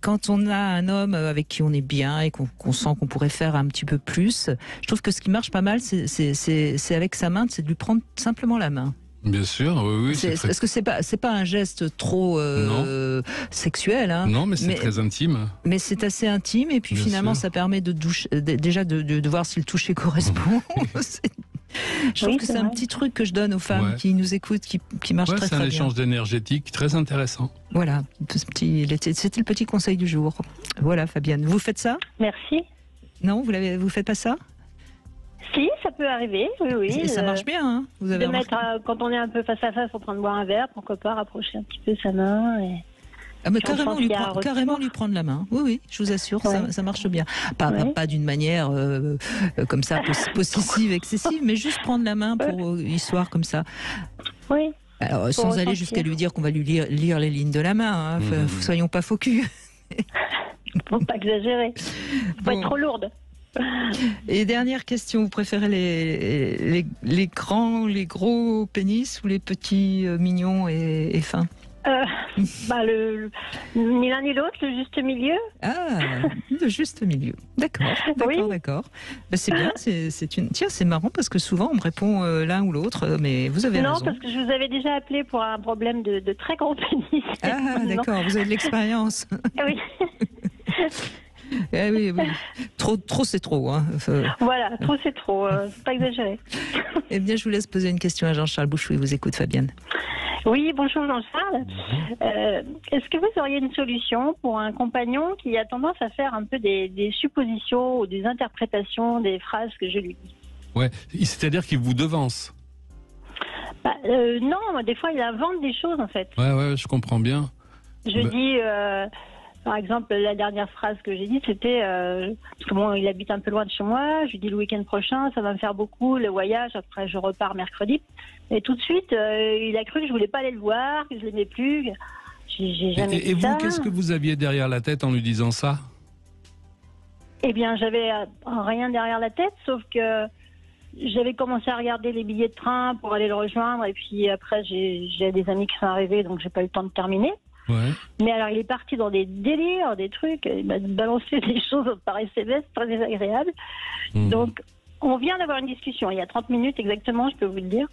quand on a un homme avec qui on est bien et qu'on sent qu'on pourrait faire un petit peu plus, je trouve que ce qui marche pas mal, c'est avec sa main, c'est de lui prendre simplement la main. Bien sûr, oui. Parce que c'est pas un geste trop sexuel, hein. Non, mais c'est très intime. Mais c'est assez intime, et puis Bien finalement, sûr. ça permet déjà de voir si le toucher correspond. Je trouve que c'est un petit truc que je donne aux femmes qui nous écoutent, qui marche très C'est très un bien. échange énergétique très intéressant. Voilà, c'était le petit conseil du jour. Voilà, Fabienne, vous faites ça? Merci. Non, vous faites pas ça? Si, ça peut arriver, oui. Et ça marche bien, hein? Vous avez quand on est un peu face à face, en train de boire un verre, pourquoi pas rapprocher un petit peu sa main et... Ah, mais carrément lui prendre la main. Oui, je vous assure, ça marche bien. Pas d'une manière comme ça, possessive, excessive, mais juste prendre la main pour histoire comme ça. Oui. Alors, sans aller jusqu'à lui dire qu'on va lui lire les lignes de la main, hein. Soyons pas faux cul. Faut pas exagérer. Faut être trop lourde. Et dernière question, vous préférez les grands, les gros pénis ou les petits mignons et fins? Ni l'un ni l'autre, le juste milieu. Ah, le juste milieu. D'accord. C'est bien. Tiens, c'est marrant parce que souvent on me répond l'un ou l'autre, mais vous avez raison. Non, parce que je vous avais déjà appelé pour un problème de très gros pénis. Ah, d'accord. Vous avez de l'expérience. Oui. Oui. Trop c'est trop. Hein. Voilà, trop c'est trop. Faut pas exagérer. Eh bien, je vous laisse poser une question à Jean-Charles Bouchou. Il vous écoute, Fabienne. Oui, bonjour Jean-Charles. Est-ce que vous auriez une solution pour un compagnon qui a tendance à faire un peu des suppositions ou des interprétations des phrases que je lui dis? Ouais, c'est-à-dire qu'il vous devance. Non, des fois il invente des choses en fait. Ouais, je comprends bien. Je dis... Par exemple, la dernière phrase que j'ai dit, c'était parce que bon, il habite un peu loin de chez moi. Je lui dis le week-end prochain, ça va me faire beaucoup le voyage. Après, je repars mercredi. Et tout de suite, il a cru que je voulais pas aller le voir, que je l'aimais plus. J'ai jamais dit ça. Et vous, qu'est-ce que vous aviez derrière la tête en lui disant ça? Eh bien, j'avais rien derrière la tête, sauf que j'avais commencé à regarder les billets de train pour aller le rejoindre. Et puis après, j'ai des amis qui sont arrivés, donc j'ai pas eu le temps de terminer. Ouais. Mais alors, il est parti dans des délires, des trucs, il m'a balancé des choses par SMS très désagréables. Donc, on vient d'avoir une discussion, il y a 30 minutes exactement, je peux vous le dire.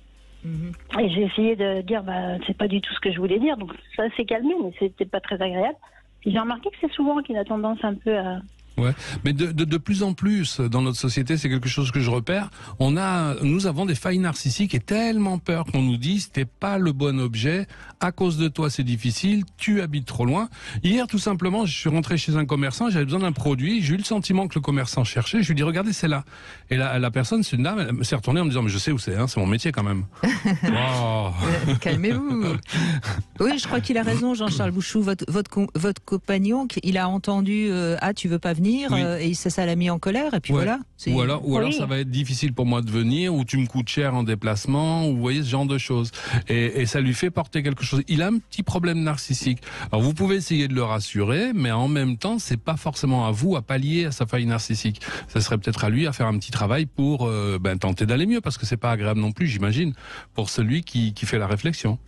Et j'ai essayé de dire, c'est pas du tout ce que je voulais dire, donc ça s'est calmé, mais c'était pas très agréable. Et j'ai remarqué que c'est souvent qu'il a tendance un peu à... Ouais, mais de plus en plus dans notre société, c'est quelque chose que je repère. Nous avons des failles narcissiques et tellement peur qu'on nous dise t'es pas le bon objet, à cause de toi c'est difficile, tu habites trop loin. Hier, tout simplement, je suis rentré chez un commerçant, j'avais besoin d'un produit, j'ai eu le sentiment que le commerçant cherchait, je lui ai dit regardez c'est là. Et la personne, c'est une dame, elle s'est retournée en me disant mais je sais où c'est, c'est mon métier quand même. Wow. Calmez-vous. Oui, je crois qu'il a raison, Jean-Charles Bouchou, votre compagnon, il a entendu tu veux pas venir. Et ça l'a mis en colère et puis voilà. Ou alors ça va être difficile pour moi de venir, ou tu me coûtes cher en déplacement, ou vous voyez ce genre de choses. Et ça lui fait porter quelque chose. Il a un petit problème narcissique. Alors vous pouvez essayer de le rassurer, mais en même temps c'est pas forcément à vous à pallier à sa faille narcissique. Ça serait peut-être à lui à faire un petit travail pour tenter d'aller mieux, parce que c'est pas agréable non plus, j'imagine, pour celui qui fait la réflexion.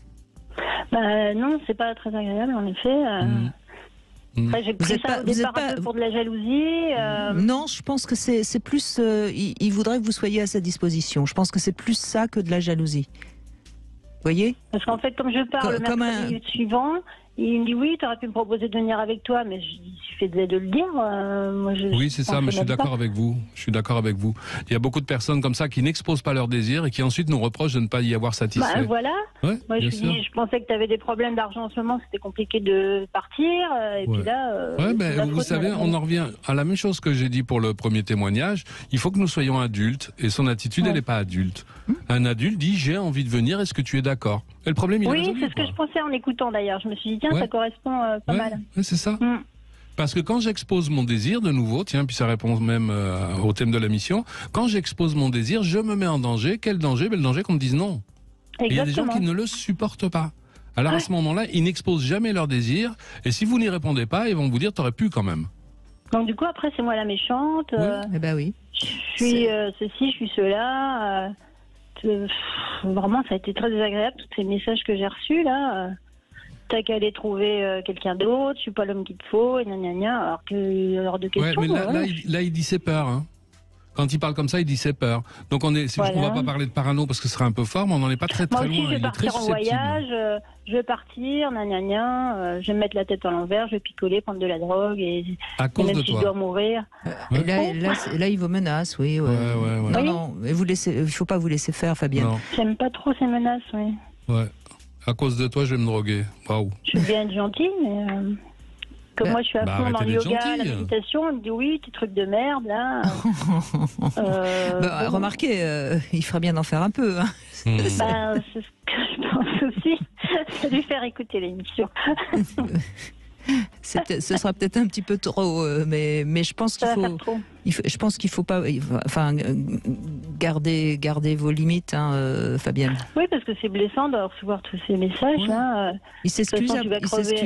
Non, c'est pas très agréable en effet. Après, j'ai pris ça au départ un peu pour de la jalousie. Non, je pense que c'est plus... il voudrait que vous soyez à sa disposition. Je pense que c'est plus ça que de la jalousie. Vous voyez? Parce qu'en fait, comme je pars le mercredi suivant, il me dit oui, tu aurais pu me proposer de venir avec toi, mais il suffit de le dire. Oui, c'est ça, mais je suis d'accord avec vous. Je suis d'accord avec vous. Il y a beaucoup de personnes comme ça qui n'exposent pas leurs désirs et qui ensuite nous reprochent de ne pas y avoir satisfait. Voilà. Ouais, moi, je pensais que tu avais des problèmes d'argent en ce moment, c'était compliqué de partir. Et puis là. Vous savez, on en revient à la même chose que j'ai dit pour le premier témoignage. Il faut que nous soyons adultes et son attitude, elle n'est pas adulte. Un adulte dit j'ai envie de venir, est-ce que tu es d'accord? Et le problème, il est résolu, c'est ce que je pensais en écoutant d'ailleurs. Je me suis dit, tiens, ça correspond pas mal. C'est ça. Parce que quand j'expose mon désir, de nouveau, puis ça répond même au thème de la mission, quand j'expose mon désir, je me mets en danger. Quel danger? Le danger qu'on me dise non. Et il y a des gens qui ne le supportent pas. Alors à ce moment-là, ils n'exposent jamais leur désir. Et si vous n'y répondez pas, ils vont vous dire, t'aurais pu quand même. Donc du coup, après, c'est moi la méchante. Oui. Je suis ceci, je suis cela. Vraiment, ça a été très désagréable, tous ces messages que j'ai reçus là. T'as qu'à aller trouver quelqu'un d'autre, je suis pas l'homme qu'il te faut, et gna gna gna, alors que hors de question. Mais là, il dit c'est peur. Quand il parle comme ça, il dit c'est peur. Donc on va pas parler de parano parce que ce serait un peu fort, mais on n'en est pas très Moi loin. aussi, je vais Il est très partir en susceptible. voyage, je vais partir, je vais me mettre la tête à l'envers, je vais picoler, prendre de la drogue, et À cause même de si toi. je dois mourir. Et là, il vous menace, oui. Ouais. Non, non, mais il faut pas vous laisser faire, Fabienne. Non. J'aime pas trop ces menaces, oui. Ouais. À cause de toi, je vais me droguer. Waouh. Je veux bien être gentille, mais comme moi je suis à fond dans arrêtez le d'être yoga, la gentille. méditation, on me dit oui, tes trucs de merde, là. Bon, Remarquez, il ferait bien d'en faire un peu. Hein. c'est ce que je pense aussi. C'est lui faire écouter l'émission. Ce sera peut-être un petit peu trop, mais je pense qu'il Ça va faut. faire trop. Je pense qu'il faut pas, enfin, garder vos limites, hein, Fabienne. Oui, parce que c'est blessant de recevoir tous ces messages. Ouais. Là. Il s'excuse.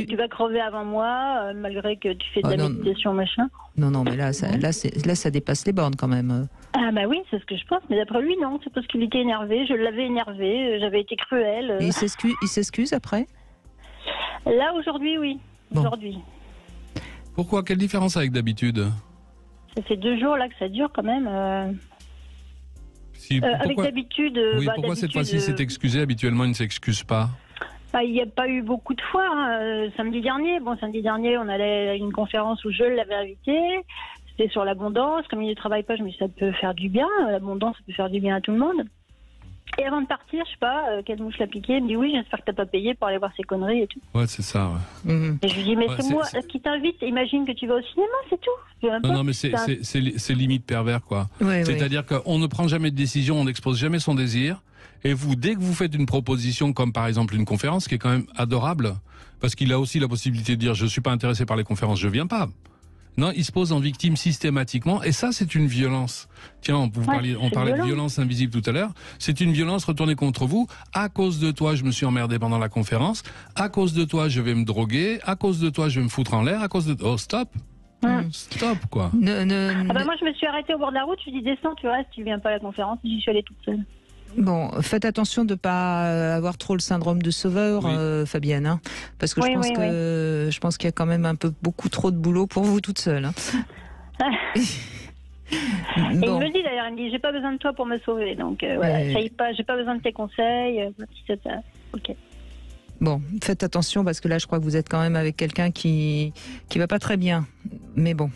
Tu vas crever avant moi, malgré que tu fais de la non. méditation, machin. Non, mais là, ça dépasse les bornes quand même. Ah bah oui, c'est ce que je pense. Mais d'après lui, non. C'est parce qu'il était énervé. Je l'avais énervé. J'avais été cruelle. Et il s'excuse après. Là, aujourd'hui, oui. Bon. Aujourd'hui. Pourquoi? Quelle différence avec d'habitude? Ça fait 2 jours là que ça dure quand même. Avec d'habitude. Oui, pourquoi cette fois-ci s'est excusé? Habituellement, il ne s'excuse pas. Il n'y a pas eu beaucoup de fois. Hein. Samedi dernier, on allait à une conférence où je l'avais invité. C'était sur l'abondance. Comme il ne travaille pas, je me dis ça peut faire du bien. L'abondance, ça peut faire du bien à tout le monde. Et avant de partir, je sais pas, quelle mouche l'a piqué. Il me dit oui, j'espère que t'as pas payé pour aller voir ces conneries et tout. Ouais, c'est ça. Ouais. Et je lui dis mais c'est moi qui t'invite. Imagine que tu vas au cinéma, c'est tout. Non, mais c'est limite pervers, quoi. Ouais, C'est-à-dire qu'on ne prend jamais de décision, on n'expose jamais son désir. Et vous, dès que vous faites une proposition, comme par exemple une conférence, qui est quand même adorable, parce qu'il a aussi la possibilité de dire je suis pas intéressé par les conférences, je viens pas. Non, il se pose en victime systématiquement, et ça, c'est une violence. Tiens, on parlait de violence invisible tout à l'heure. C'est une violence retournée contre vous. À cause de toi, je me suis emmerdé pendant la conférence. À cause de toi, je vais me droguer. À cause de toi, je vais me foutre en l'air. À cause de oh, stop. Stop, quoi. Moi, je me suis arrêtée au bord de la route. Je lui dis descends, tu restes, tu viens pas à la conférence. J'y suis allée toute seule. Bon, faites attention de ne pas avoir trop le syndrome de sauveur, Fabienne, hein, parce que je pense qu'il y a quand même beaucoup trop de boulot pour vous toute seule. Hein. Et il me le dit d'ailleurs, il me dit j'ai pas besoin de toi pour me sauver, donc j'ai pas besoin de tes conseils. Ok. Bon, faites attention parce que là, je crois que vous êtes quand même avec quelqu'un qui va pas très bien. Mais bon.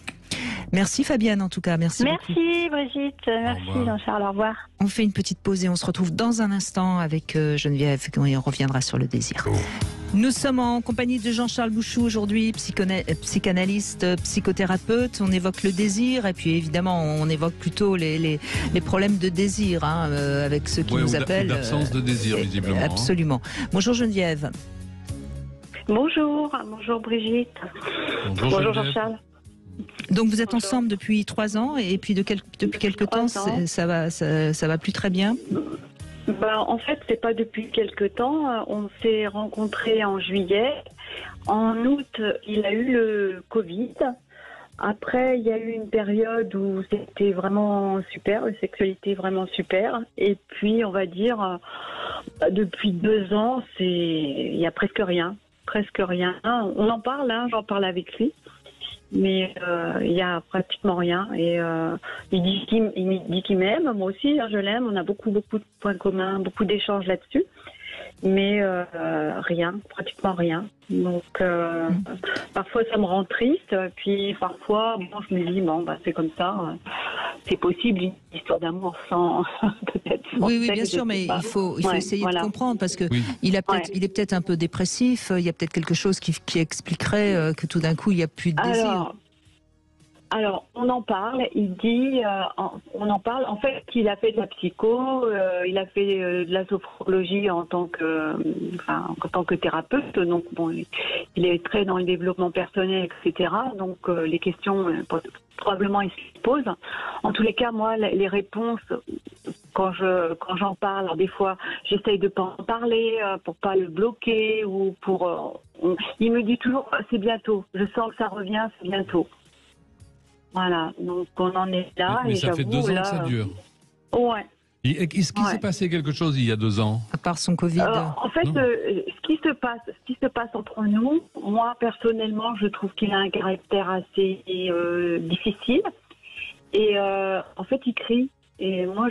Merci Fabienne en tout cas, merci beaucoup. Brigitte, merci Jean-Charles, au revoir. On fait une petite pause et on se retrouve dans un instant avec Geneviève et on reviendra sur le désir. Nous sommes en compagnie de Jean-Charles Bouchou aujourd'hui, psychanalyste, psychothérapeute. On évoque le désir et puis évidemment on évoque plutôt les problèmes de désir avec ceux qui nous appellent. L'absence de désir visiblement. Absolument. Bonjour Geneviève. Bonjour Brigitte. Bonjour Jean-Charles. Donc vous êtes ensemble depuis 3 ans et puis depuis quelque temps ça va plus très bien. En fait c'est pas depuis quelque temps. On s'est rencontrés en juillet. En août il a eu le Covid. Après il y a eu une période où c'était vraiment super, la sexualité vraiment super. Et puis on va dire depuis 2 ans il y a presque rien. On en parle, hein, j'en parle avec lui. Mais il y a pratiquement rien et il dit qu'il m'aime, moi aussi je l'aime, on a beaucoup de points communs, beaucoup d'échanges là-dessus, mais pratiquement rien. Donc parfois ça me rend triste, puis parfois je me dis c'est comme ça, c'est possible une histoire d'amour sans peut-être. Oui, bien sûr, mais il faut essayer de comprendre parce que il est peut-être un peu dépressif. Il y a peut-être quelque chose qui expliquerait que tout d'un coup il n'y a plus de désir. Alors, on en parle. Il dit, on en parle. En fait, il a fait de la psycho, il a fait de la sophrologie en tant que thérapeute. Donc, il est très dans le développement personnel, etc. Donc, les questions, probablement, il se pose. En tous les cas, moi, les réponses, quand j'en parle, alors des fois, j'essaye de pas en parler pour pas le bloquer ou pour. Il me dit toujours, c'est bientôt. Je sens que ça revient, c'est bientôt. Voilà, donc on en est là. Mais ça fait 2 ans que ça dure. Ouais. Est-ce qu'il s'est passé quelque chose il y a 2 ans? À part son Covid. En fait, ce qui se passe entre nous, moi personnellement, je trouve qu'il a un caractère assez difficile. Et en fait, il crie. Et moi,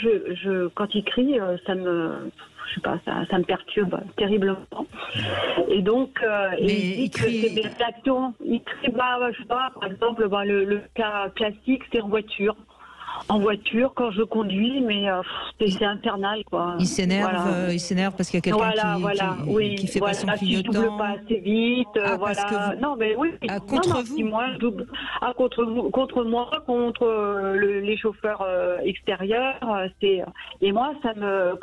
quand il crie, ça me perturbe terriblement. Et donc, il crie. C'est des réactions. Il crie, je sais pas, par exemple, le cas classique, c'est en voiture. En voiture, quand je conduis, mais c'est infernal, quoi. Il s'énerve, voilà. Il s'énerve parce qu'il y a quelqu'un qui fait pas son clignotant. Si je double pas assez vite, Non, mais oui. Contre vous. Si moi, je double. Contre moi, contre les chauffeurs extérieurs, et moi, ça me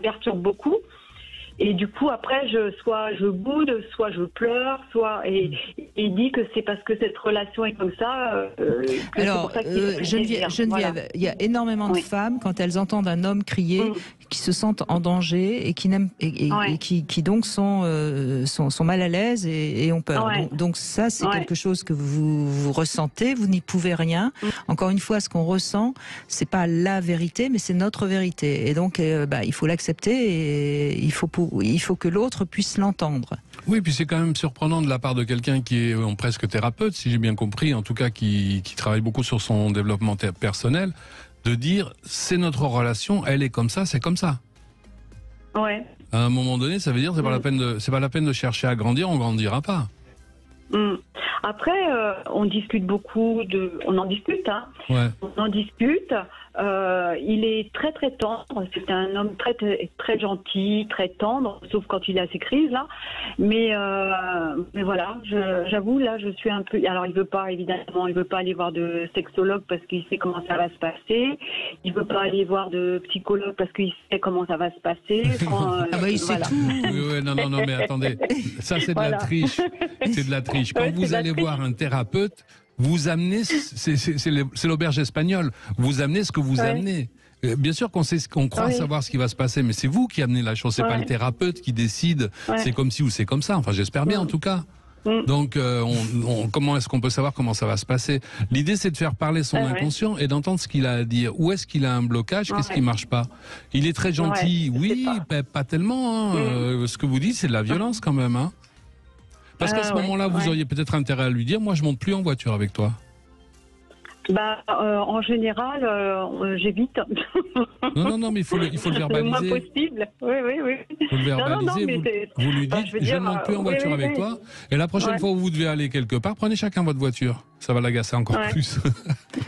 perturbe beaucoup. Et du coup, après, soit je boude, soit je pleure, et il dit que c'est parce que cette relation est comme ça. Alors, Geneviève, il y a énormément de femmes, quand elles entendent un homme crier, qui se sentent en danger et qui n'aiment et qui donc sont mal à l'aise et ont peur. Donc ça, c'est quelque chose que vous ressentez. Vous n'y pouvez rien. Encore une fois, ce qu'on ressent, c'est pas la vérité, mais c'est notre vérité. Et donc, il faut l'accepter et il faut que l'autre puisse l'entendre. Oui, puis c'est quand même surprenant de la part de quelqu'un qui est presque thérapeute, si j'ai bien compris, en tout cas qui travaille beaucoup sur son développement personnel, de dire c'est notre relation, elle est comme ça, c'est comme ça. Ouais. À un moment donné, ça veut dire c'est pas la peine de chercher à grandir, on grandira pas. Après, on discute beaucoup on en discute, hein. Ouais. On en discute. Il est très très tendre. C'est un homme très très gentil, très tendre, sauf quand il a ses crises là. Mais voilà, j'avoue là, je suis un peu. Alors il veut pas aller voir de sexologue parce qu'il sait comment ça va se passer. Il veut pas aller voir de psychologue parce qu'il sait comment ça va se passer. Il sait tout. Oui, non, mais attendez, ça c'est de la triche. C'est de la triche. Quand vous allez voir un thérapeute, vous amenez, c'est l'auberge espagnole, vous amenez ce que vous amenez. Bien sûr qu'on croit savoir ce qui va se passer, mais c'est vous qui amenez la chose, c'est pas le thérapeute qui décide, c'est comme ci ou c'est comme ça, enfin j'espère bien en tout cas. Donc comment est-ce qu'on peut savoir comment ça va se passer? L'idée c'est de faire parler son inconscient et d'entendre ce qu'il a à dire. Où est-ce qu'il a un blocage? Qu'est-ce qui marche pas? Il est très gentil, oui, pas tellement, hein. Ce que vous dites c'est de la violence quand même, hein. Parce qu'à ce moment-là, vous auriez peut-être intérêt à lui dire, moi je monte plus en voiture avec toi. En général, j'évite. Non, mais il faut le verbaliser. Le moins possible. Oui. Il faut le verbaliser. Vous lui dites, je ne monte plus en voiture avec toi. Et la prochaine fois où vous devez aller quelque part, prenez chacun votre voiture. Ça va l'agacer encore plus.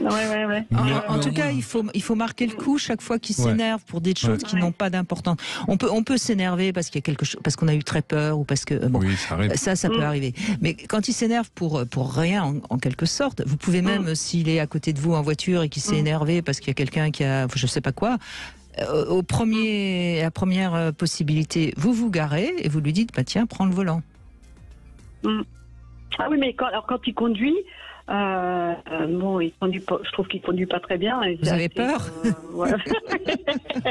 En tout cas, il faut marquer le coup chaque fois qu'il s'énerve pour des choses qui n'ont pas d'importance. On peut s'énerver parce qu'il y a quelque chose, parce qu'on a eu très peur ou parce que ça peut arriver. Mais quand il s'énerve pour rien en quelque sorte, vous pouvez même s'il est à côté de vous en voiture et qu'il s'est énervé parce qu'il y a quelqu'un qui a je sais pas quoi. La première possibilité, vous vous garez et vous lui dites tiens, prends le volant. Ah oui, mais quand il conduit, il conduit pas, je trouve qu'il conduit pas très bien. Vous avez peur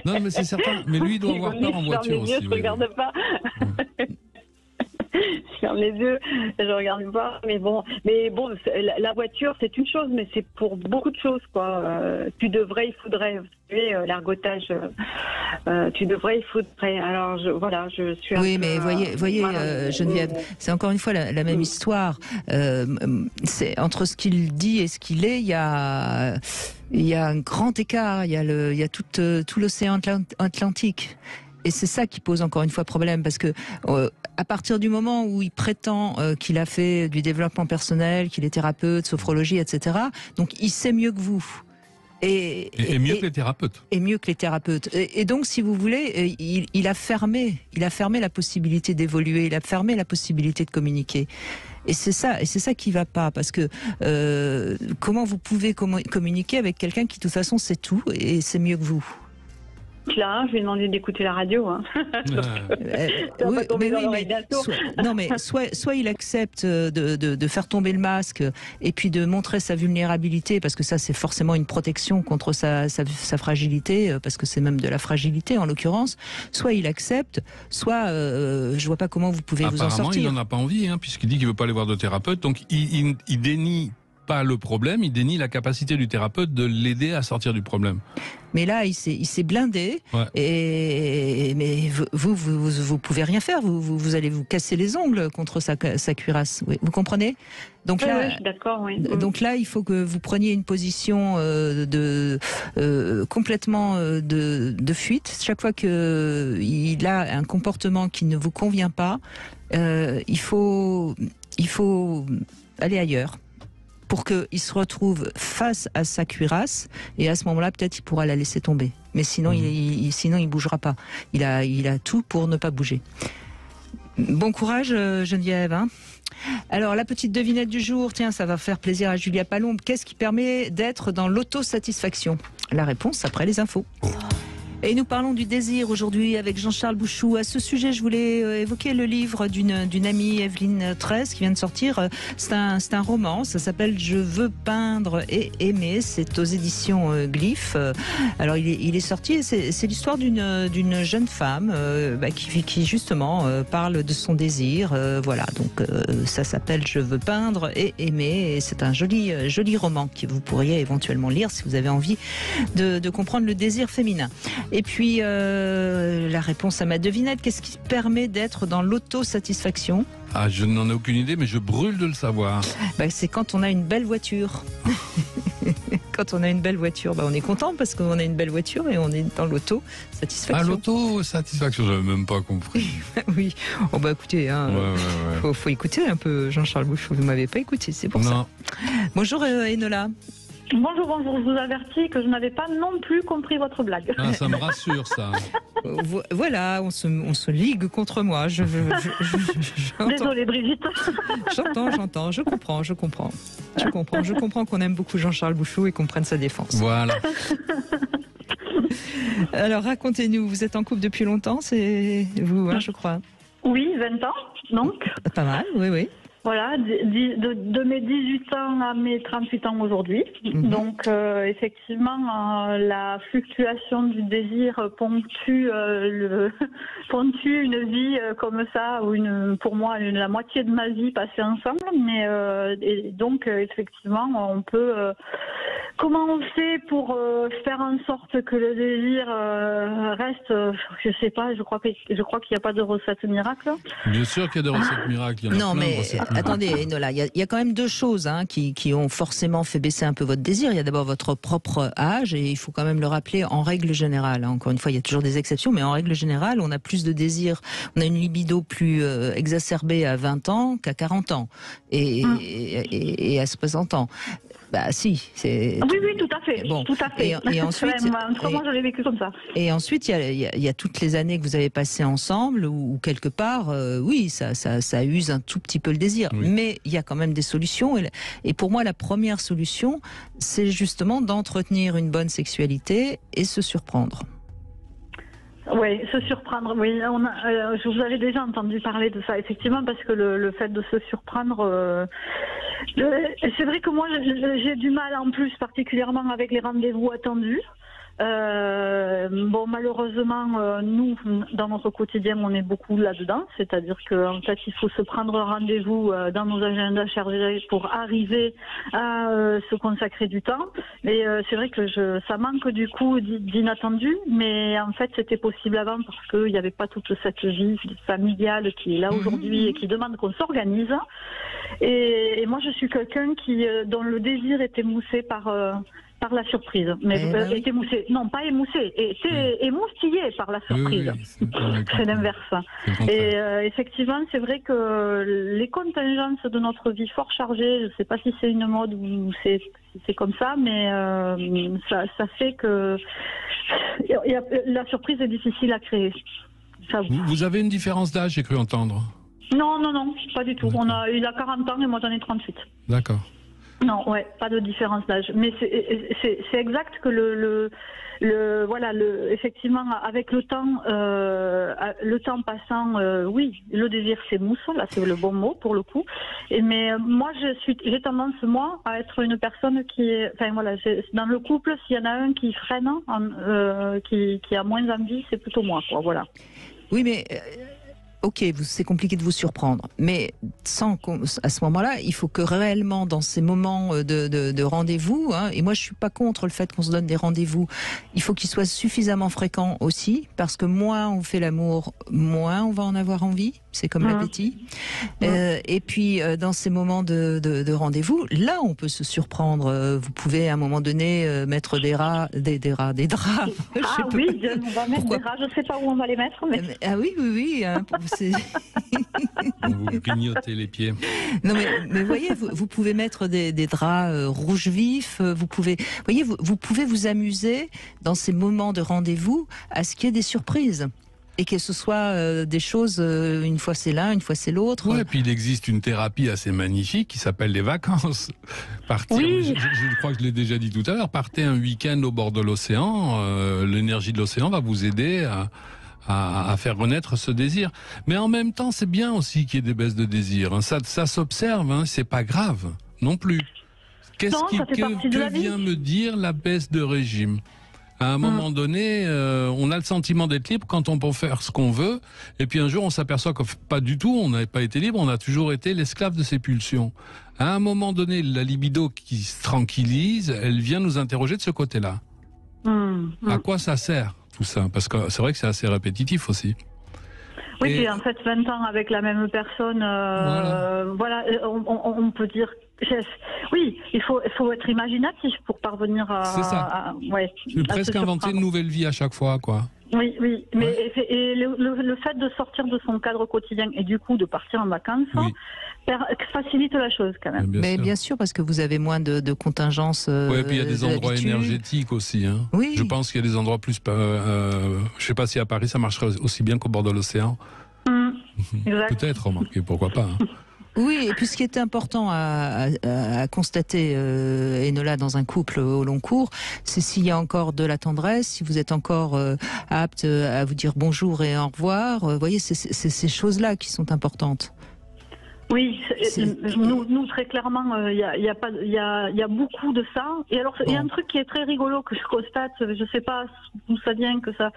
Non, mais c'est certain. Mais lui, il doit avoir peur en voiture aussi. Je regarde pas. Je ferme les yeux, je regarde pas. Mais bon, la voiture, c'est une chose, mais c'est pour beaucoup de choses, quoi. Il faudrait, vous savez, l'argotage. Il faudrait. Alors, je suis. Oui, mais voyez, Geneviève, c'est encore une fois la même histoire. C'est entre ce qu'il dit et ce qu'il est, il y a un grand écart. Il y a tout l'océan Atlantique. Et c'est ça qui pose encore une fois problème, parce que à partir du moment où il prétend qu'il a fait du développement personnel, qu'il est thérapeute, sophrologie, etc., donc il sait mieux que vous. Et mieux que les thérapeutes. Et mieux que les thérapeutes. Et donc, si vous voulez, il a fermé la possibilité d'évoluer, il a fermé la possibilité de communiquer. Et c'est ça qui va pas, parce que comment vous pouvez communiquer avec quelqu'un qui de toute façon sait tout et c'est mieux que vous? Là, je vais demander d'écouter la radio. Hein. Soit il accepte de faire tomber le masque et puis de montrer sa vulnérabilité, parce que ça c'est forcément une protection contre sa fragilité, parce que c'est même de la fragilité en l'occurrence. Soit il accepte, soit je vois pas comment vous pouvez vous en sortir. Apparemment, il n'en a pas envie, puisqu'il dit qu'il veut pas aller voir de thérapeute, donc il dénie pas le problème, il dénie la capacité du thérapeute de l'aider à sortir du problème. Mais là, il s'est blindé, mais vous pouvez rien faire. Vous allez vous casser les ongles contre sa cuirasse. Oui, vous comprenez ? Donc là, oui, je suis d'accord. Oui. Donc là, il faut que vous preniez une position complètement de fuite. Chaque fois qu'il a un comportement qui ne vous convient pas, il faut aller ailleurs, pour qu'il se retrouve face à sa cuirasse, et à ce moment-là, peut-être il pourra la laisser tomber. Mais sinon, sinon il bougera pas. Il a tout pour ne pas bouger. Bon courage, Geneviève. Hein. Alors, la petite devinette du jour, tiens, ça va faire plaisir à Julia Palombe. Qu'est-ce qui permet d'être dans l'autosatisfaction ? La réponse après les infos. Et nous parlons du désir aujourd'hui avec Jean-Charles Bouchou. À ce sujet, je voulais évoquer le livre d'une amie, Evelyne Tress, qui vient de sortir. C'est un roman, ça s'appelle « Je veux peindre et aimer ». C'est aux éditions Glyph. Alors, il est sorti, c'est l'histoire d'une jeune femme qui justement parle de son désir. Voilà, donc ça s'appelle « Je veux peindre et aimer ». Et c'est un joli roman que vous pourriez éventuellement lire si vous avez envie de comprendre le désir féminin. Et puis, la réponse à ma devinette, qu'est-ce qui permet d'être dans l'autosatisfaction ? Ah, je n'en ai aucune idée, mais je brûle de le savoir. C'est quand on a une belle voiture. Quand on a une belle voiture, on est content parce qu'on a une belle voiture et on est dans l'autosatisfaction. Ah, l'autosatisfaction, j'avais même pas compris. Oui. Écoutez, faut écouter un peu Jean-Charles Bouchou. Vous m'avez pas écouté, c'est pour ça. Bonjour Enola. Bonjour, je vous avertis que je n'avais pas non plus compris votre blague. Ah, ça me rassure, ça. Voilà, on se ligue contre moi. Désolée, Brigitte. J'entends, je comprends qu'on aime beaucoup Jean-Charles Bouchou et qu'on prenne sa défense. Voilà. Alors, racontez-nous, vous êtes en couple depuis longtemps, c'est vous, je crois. Oui, 20 ans, donc. Pas mal, oui. Voilà, de mes 18 ans à mes 38 ans aujourd'hui. Donc, effectivement, la fluctuation du désir ponctue une vie comme ça, ou pour moi, la moitié de ma vie passée ensemble. Mais et donc, effectivement, on peut... comment on fait pour faire en sorte que le désir reste... je sais pas, je crois qu'il n'y a pas de recette miracle. Bien sûr qu'il y a des recettes miracles. Il y en a plein de recettes miracles. Attendez, Enola, il y a quand même deux choses qui ont forcément fait baisser un peu votre désir. Il y a d'abord votre propre âge, et il faut quand même le rappeler en règle générale. Encore une fois, il y a toujours des exceptions, mais en règle générale, on a plus de désir, on a une libido plus exacerbée à 20 ans qu'à 40 ans et à 60 ans. Si, c'est... Oui, tout à fait. Bon. Tout à fait. Et ensuite, moi, je l'ai vécu comme ça. Et ensuite, il y a toutes les années que vous avez passées ensemble, ou quelque part, oui, ça use un tout petit peu le désir. Oui. Mais il y a quand même des solutions. Et pour moi, la première solution, c'est justement d'entretenir une bonne sexualité et se surprendre. Oui, se surprendre, oui. Je vous avais déjà entendu parler de ça, effectivement, parce que le fait de se surprendre... c'est vrai que moi, j'ai du mal, en plus, particulièrement avec les rendez-vous attendus. Malheureusement, nous, dans notre quotidien, on est beaucoup là-dedans. C'est-à-dire qu'en fait, il faut se prendre un rendez-vous dans nos agendas chargés pour arriver à se consacrer du temps. Et c'est vrai que ça manque du coup d'inattendu, mais en fait, c'était possible avant parce qu'il n'y avait pas toute cette vie familiale qui est là aujourd'hui et qui demande qu'on s'organise. Et moi, je suis quelqu'un dont le désir est émoussé par la surprise. Mais était émoussé. Non, pas émoussé. Était émoustillé par la surprise. Oui, c'est l'inverse. Et effectivement, c'est vrai que les contingences de notre vie fort chargées, je ne sais pas si c'est une mode ou c'est comme ça, mais ça fait que la surprise est difficile à créer. Vous avez une différence d'âge, j'ai cru entendre. Non, pas du tout. Il a 40 ans et moi j'en ai 38. D'accord. Non, pas de différence d'âge. Mais c'est exact que effectivement, avec le temps passant, oui, le désir s'émousse, là c'est le bon mot pour le coup. Mais moi, j'ai tendance, à être une personne qui est, dans le couple, s'il y en a un qui freine, qui a moins envie, c'est plutôt moi, quoi, voilà. Oui, mais ok, c'est compliqué de vous surprendre, mais à ce moment-là, il faut que réellement, dans ces moments de rendez-vous, hein, et moi je suis pas contre le fait qu'on se donne des rendez-vous, il faut qu'ils soient suffisamment fréquents aussi, parce que moins on fait l'amour, moins on va en avoir envie. C'est comme l'appétit. Et puis, dans ces moments de rendez-vous, là, on peut se surprendre. Vous pouvez, à un moment donné, mettre des draps. Ah oui, on va mettre des draps. Je ne sais pas où on va les mettre. Mais... Ah oui. Hein, vous grignotez les pieds. Non, mais voyez, vous pouvez mettre des draps rouge vif. Vous pouvez vous amuser dans ces moments de rendez-vous à ce qu'il y ait des surprises. Et que ce soit des choses, une fois c'est l'un, une fois c'est l'autre. Oui, et puis il existe une thérapie assez magnifique qui s'appelle les vacances. Partir, je crois que je l'ai déjà dit tout à l'heure, partez un week-end au bord de l'océan, l'énergie de l'océan va vous aider à faire renaître ce désir. Mais en même temps, c'est bien aussi qu'il y ait des baisses de désir. Hein. Ça s'observe, hein, c'est pas grave non plus. Que vient me dire la baisse de régime ? À un moment donné, on a le sentiment d'être libre quand on peut faire ce qu'on veut. Et puis un jour, on s'aperçoit que pas du tout, on n'avait pas été libre, on a toujours été l'esclave de ses pulsions. À un moment donné, la libido qui se tranquillise, elle vient nous interroger de ce côté-là. À quoi ça sert, tout ça ? Parce que c'est vrai que c'est assez répétitif aussi. Oui, puis en fait, 20 ans avec la même personne, voilà, on peut dire... Oui, il faut être imaginatif pour parvenir à... C'est ça. Je vais presque inventer une nouvelle vie à chaque fois, quoi. Oui, mais le fait de sortir de son cadre quotidien et du coup de partir en vacances facilite la chose quand même. Bien sûr, parce que vous avez moins de contingences. Oui, et puis il y a des endroits énergétiques aussi. Hein. Oui. Je pense qu'il y a des endroits plus... je ne sais pas si à Paris ça marcherait aussi bien qu'au bord de l'océan. Peut-être, remarquez, pourquoi pas. Hein. Oui, et puis ce qui est important à constater, Enola, dans un couple au long cours, c'est s'il y a encore de la tendresse, si vous êtes encore apte à vous dire bonjour et au revoir. Vous voyez, c'est ces choses-là qui sont importantes. Oui, nous très clairement, il y a beaucoup de ça. Et alors, il y a un truc qui est très rigolo que je constate. Je ne sais pas d'où ça vient que ça.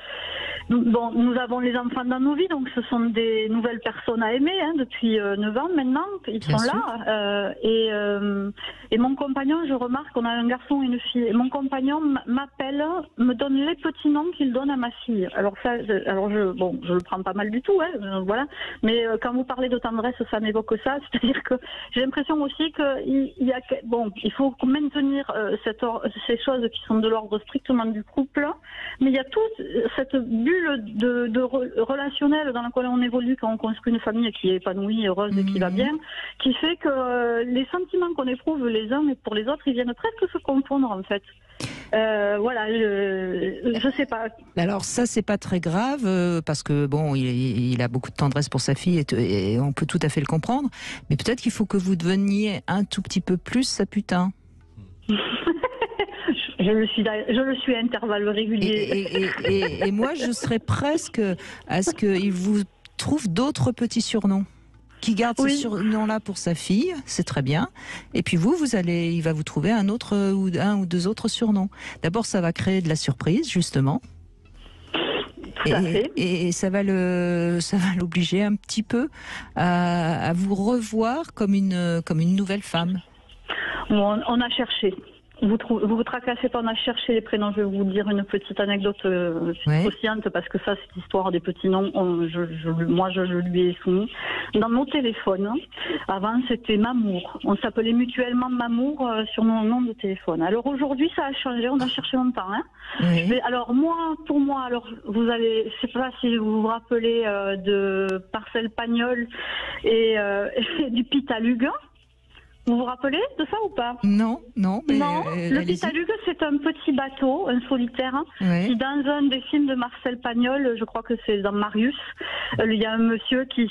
Bon, nous avons les enfants dans nos vies, donc ce sont des nouvelles personnes à aimer depuis 9 ans maintenant. Ils sont là. Et mon compagnon, je remarque qu'on a un garçon et une fille. Et mon compagnon m'appelle, me donne les petits noms qu'il donne à ma fille. Alors je le prends pas mal du tout, voilà. Mais quand vous parlez de tendresse, ça m'évoque ça, c'est-à-dire que j'ai l'impression aussi il faut maintenir ces choses qui sont de l'ordre strictement du couple, mais il y a toute cette bulle de relationnel dans laquelle on évolue quand on construit une famille qui est épanouie, heureuse et qui va bien, qui fait que les sentiments qu'on éprouve les uns et pour les autres, ils viennent presque se confondre en fait. Voilà, je sais pas. Alors ça, c'est pas très grave parce que bon, il a beaucoup de tendresse pour sa fille et on peut tout à fait le comprendre. Mais peut-être qu'il faut que vous deveniez un tout petit peu plus sa putain. Je le suis à intervalles réguliers. Et moi, je serais presque à ce qu'il vous trouve d'autres petits surnoms. Qui garde ce surnom-là pour sa fille, c'est très bien. Et puis il va vous trouver un ou deux autres surnoms. D'abord, ça va créer de la surprise, justement. Et ça va l'obliger un petit peu à vous revoir comme une nouvelle femme. On a cherché. Vous tracassez pas, on a cherché les prénoms. Je vais vous dire une petite anecdote croustillante parce que ça, cette histoire des petits noms, je lui ai soumis. Dans nos téléphones, avant c'était Mamour. On s'appelait mutuellement Mamour sur nos noms de téléphone. Alors aujourd'hui, ça a changé. On a cherché longtemps. Mais alors pour moi, je sais pas si vous vous rappelez de Marcel Pagnol et du Pitalugue. Vous vous rappelez de ça ou pas ? Non. Le Pitalugue, c'est un petit bateau, un solitaire, qui dans un des films de Marcel Pagnol, je crois que c'est dans Marius, il y a un monsieur qui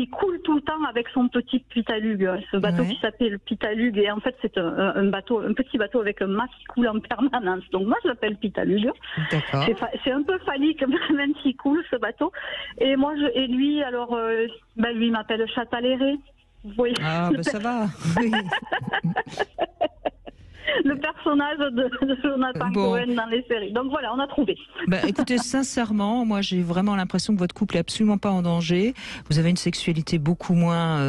coule tout le temps avec son petit Pitalugue. Ce bateau qui s'appelle le Pitalugue, et en fait c'est un petit bateau avec un mât qui coule en permanence. Donc moi je l'appelle Pitalugue. D'accord. C'est un peu phallique même s'il coule ce bateau. Et lui, alors, lui il m'appelle Chataléré. Oui. Ah, ça va. Oui. le personnage de Jonathan Cohen dans les séries. Donc voilà, on a trouvé. Écoutez, sincèrement, moi j'ai vraiment l'impression que votre couple est absolument pas en danger. Vous avez une sexualité beaucoup moins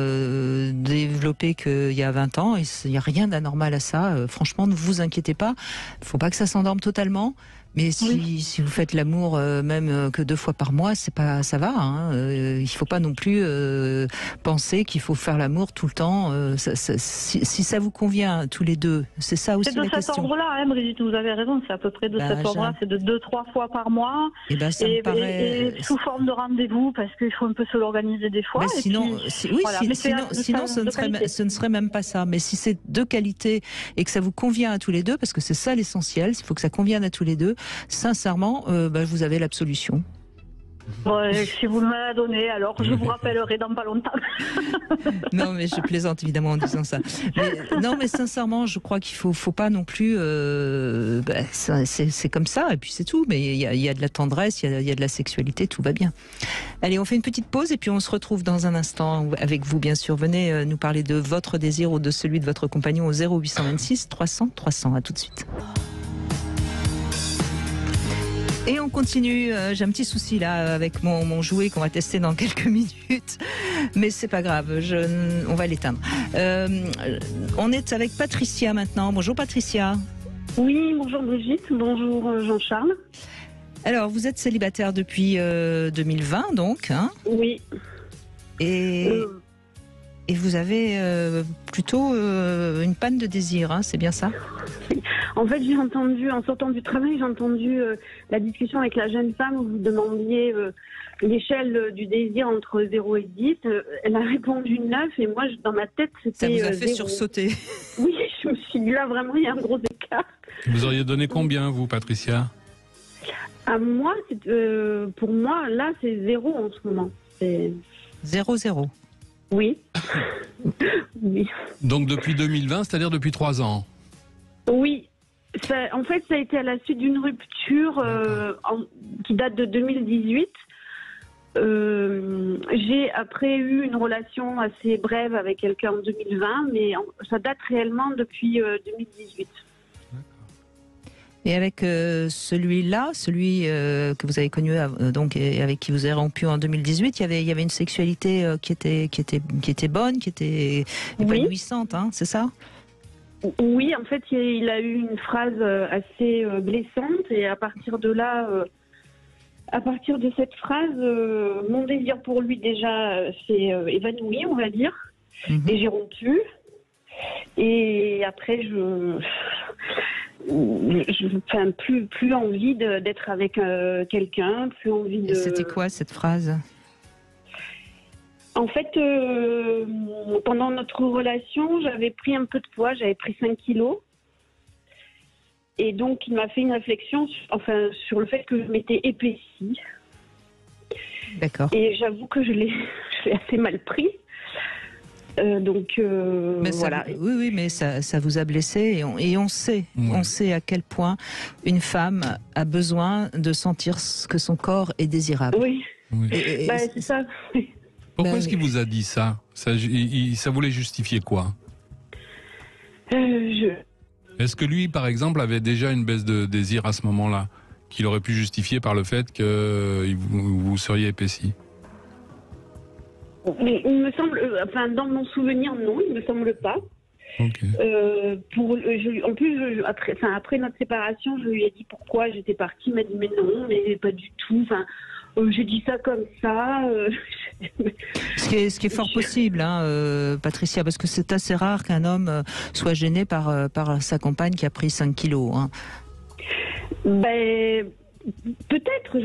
développée qu'il y a 20 ans et il n'y a rien d'anormal à ça. Franchement, ne vous inquiétez pas. Il ne faut pas que ça s'endorme totalement. Mais si vous faites l'amour même que 2 fois par mois, c'est pas, ça va. Il faut pas non plus penser qu'il faut faire l'amour tout le temps. Si ça vous convient tous les deux, c'est ça aussi la question. C'est de cet ordre-là, Brigitte, vous avez raison. C'est à peu près de cet ordre-là. C'est de 2-3 fois par mois. Et sous forme de rendez-vous, parce qu'il faut un peu se l'organiser des fois. Sinon, sinon ce ne serait même pas ça. Mais si c'est de qualité et que ça vous convient à tous les deux, parce que c'est ça l'essentiel, il faut que ça convienne à tous les deux. Sincèrement, vous avez l'absolution. Si vous me la donnez, alors je vous rappellerai dans pas longtemps. Non, mais je plaisante évidemment en disant ça. Mais sincèrement, je crois qu'il faut pas non plus. C'est comme ça, et puis c'est tout. Mais il y a de la tendresse, il y a de la sexualité, tout va bien. Allez, on fait une petite pause et puis on se retrouve dans un instant avec vous, bien sûr. Venez nous parler de votre désir ou de celui de votre compagnon au 0826 300 300. À tout de suite. Et on continue, j'ai un petit souci là avec mon jouet qu'on va tester dans quelques minutes, mais c'est pas grave, on va l'éteindre. On est avec Patricia maintenant. Bonjour Patricia. Oui, bonjour Brigitte, bonjour Jean-Charles. Alors vous êtes célibataire depuis 2020 donc, hein? Oui. Et vous avez plutôt une panne de désir, hein, c'est bien ça? En fait, j'ai entendu, en sortant du travail, j'ai entendu la discussion avec la jeune femme où vous demandiez l'échelle du désir entre 0 et 10. Elle a répondu 9 et moi, dans ma tête, c'était... Ça vous a fait 0. Sursauter. Oui, je me suis dit là, vraiment, il y a un gros écart. Vous auriez donné combien, vous, Patricia? À moi, pour moi, là, c'est 0 en ce moment. 0-0. Oui. Oui. Donc depuis 2020, c'est-à-dire depuis 3 ans? Oui. En fait, ça a été à la suite d'une rupture qui date de 2018. J'ai après eu une relation assez brève avec quelqu'un en 2020, mais ça date réellement depuis 2018. Et avec celui-là, celui que vous avez connu donc et avec qui vous avez rompu en 2018, il y avait une sexualité qui était bonne, qui était épanouissante, hein, c'est ça? Oui, en fait, il a eu une phrase assez blessante et à partir de là, à partir de cette phrase, mon désir pour lui déjà s'est évanoui, on va dire, et j'ai rompu. Et après, plus envie d'être avec quelqu'un, plus envie de... C'était quoi cette phrase? En fait, pendant notre relation, j'avais pris un peu de poids, j'avais pris 5 kilos. Et donc, il m'a fait une réflexion sur le fait que je m'étais épaissie. D'accord. Et j'avoue que je l'ai assez mal pris. Mais voilà. Oui, mais ça vous a blessé et on sait à quel point une femme a besoin de sentir que son corps est désirable. Oui, c'est ça. Pourquoi est-ce qu'il vous a dit ça? Ça voulait justifier quoi? Est-ce que lui, par exemple, avait déjà une baisse de désir à ce moment-là, qu'il aurait pu justifier par le fait que vous seriez épaissi? Il me semble, dans mon souvenir, non, il me semble pas. Okay. En plus, après notre séparation, je lui ai dit pourquoi j'étais partie. Il m'a dit mais non, mais pas du tout. J'ai dit ça comme ça. Ce qui est fort possible, hein, Patricia, parce que c'est assez rare qu'un homme soit gêné par sa compagne qui a pris 5 kilos. Hein. Peut-être,